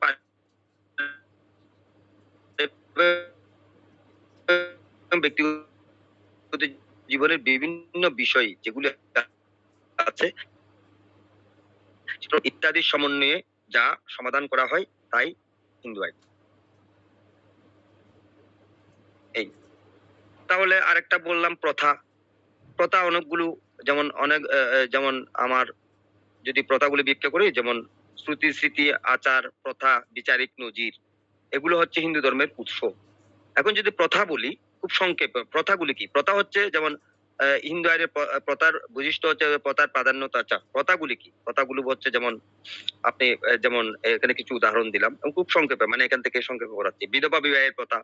ব্যক্তিগত জীবনের বিভিন্ন বিষয় যেগুলো আছে ইত্যাদির সমন্বয়ে যা সমাধান করা হয় তাই হিন্দু আইন। এই তাহলে আরেকটা বললাম প্রথা অনেকগুলো, যেমন আমার যদি প্রথাগুলি ব্যাখ্যা করি, যেমন শ্রুতি স্মৃতি আচার প্রথা বিচারিক নজির এগুলো হচ্ছে হিন্দু ধর্মের উৎস। এখন যদি প্রথা বলি খুব সংক্ষেপে, প্রথাগুলি কি? প্রথা হচ্ছে যেমন হিন্দু আইনের প্রথার বৈশিষ্ট্য হচ্ছে প্রথার প্রাধান্যতা। আচ্ছা, প্রথাগুলি কি? প্রথাগুলো হচ্ছে যেমন আপনি যেমন এখানে কিছু উদাহরণ দিলাম খুব সংক্ষেপে, মানে এখান থেকে সংক্ষেপে করাচ্ছি। বিধবা বিবাহের প্রথা,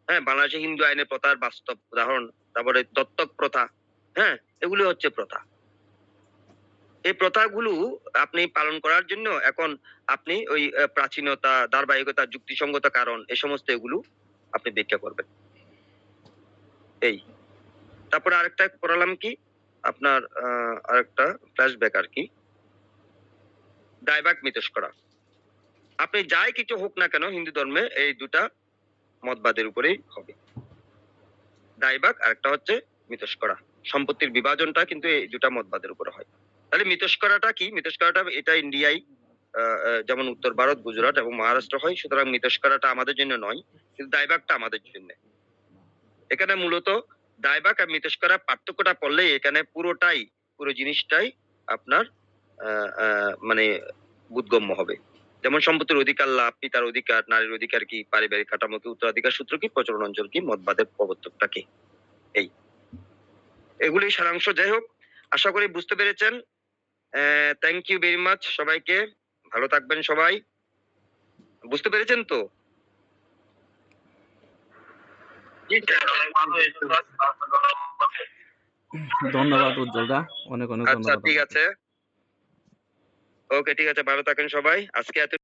হ্যাঁ, বাংলাদেশে হিন্দু আইনের প্রথার বাস্তব উদাহরণ। তারপরে দত্তক প্রথা, হ্যাঁ, এগুলো হচ্ছে প্রথা। এই প্রথাগুলো আপনি পালন করার জন্য এখন আপনি ওই প্রাচীনতা, ধারাবাহিকতা, যুক্তিসঙ্গত কারণ এই সমস্ত এগুলো আপনি ব্যাখ্যা করবেন। এই তারপরে আরেকটা পড়ালাম কি আপনার আরেকটা ফ্ল্যাশব্যাক আর কি, দায়ভাগ মিতস্করা। আপনি যাই কিছু হোক না কেন হিন্দু ধর্মে এই দুটা মতবাদের উপরেই হবে, দায়ভাগ আর একটা হচ্ছে মিতস্করা। সম্পত্তির বিভাজনটা কিন্তু এই দুটা মতবাদের উপরে হয়। তাহলে মিতস্করাটা কি? মিতস্করাটা এটা ইন্ডিয়ায় যেমন উত্তর ভারত, গুজরাট এবং মহারাষ্ট্র হয়। সুতরাং মিতস্করাটা আমাদের জন্য নয়, কিন্তু দায়ভাগটা আমাদের জন্য। এখানে মূলত দায়ভাগ আর মিতস্করা পার্থক্যটা পড়লে এখানে পুরো জিনিসটাই আপনার মানে বোধগম্য হবে। যেমন সম্পত্তির অধিকার লাভ, পিতার অধিকার, নারীর অধিকার কি, পারিবারিক কাঠামো কি, উত্তরাধিকার সূত্র কি, প্রচলন অঞ্চল কি, মতবাদের প্রবর্তকটা কি, এগুলি সারাংশ। যাই হোক, আশা করি বুঝতে পেরেছেন। থ্যাংক ইউ ভেরি মাচ সবাইকে, ভালো থাকবেন সবাই। বুঝতে পেরেছেন তো? ধন্যবাদ উজ্জ্বল দা, অনেক অনেক আচ্ছা, ধন্যবাদ। ঠিক আছে, ওকে, ঠিক আছে, ভালো থাকেন সবাই। আজকে এত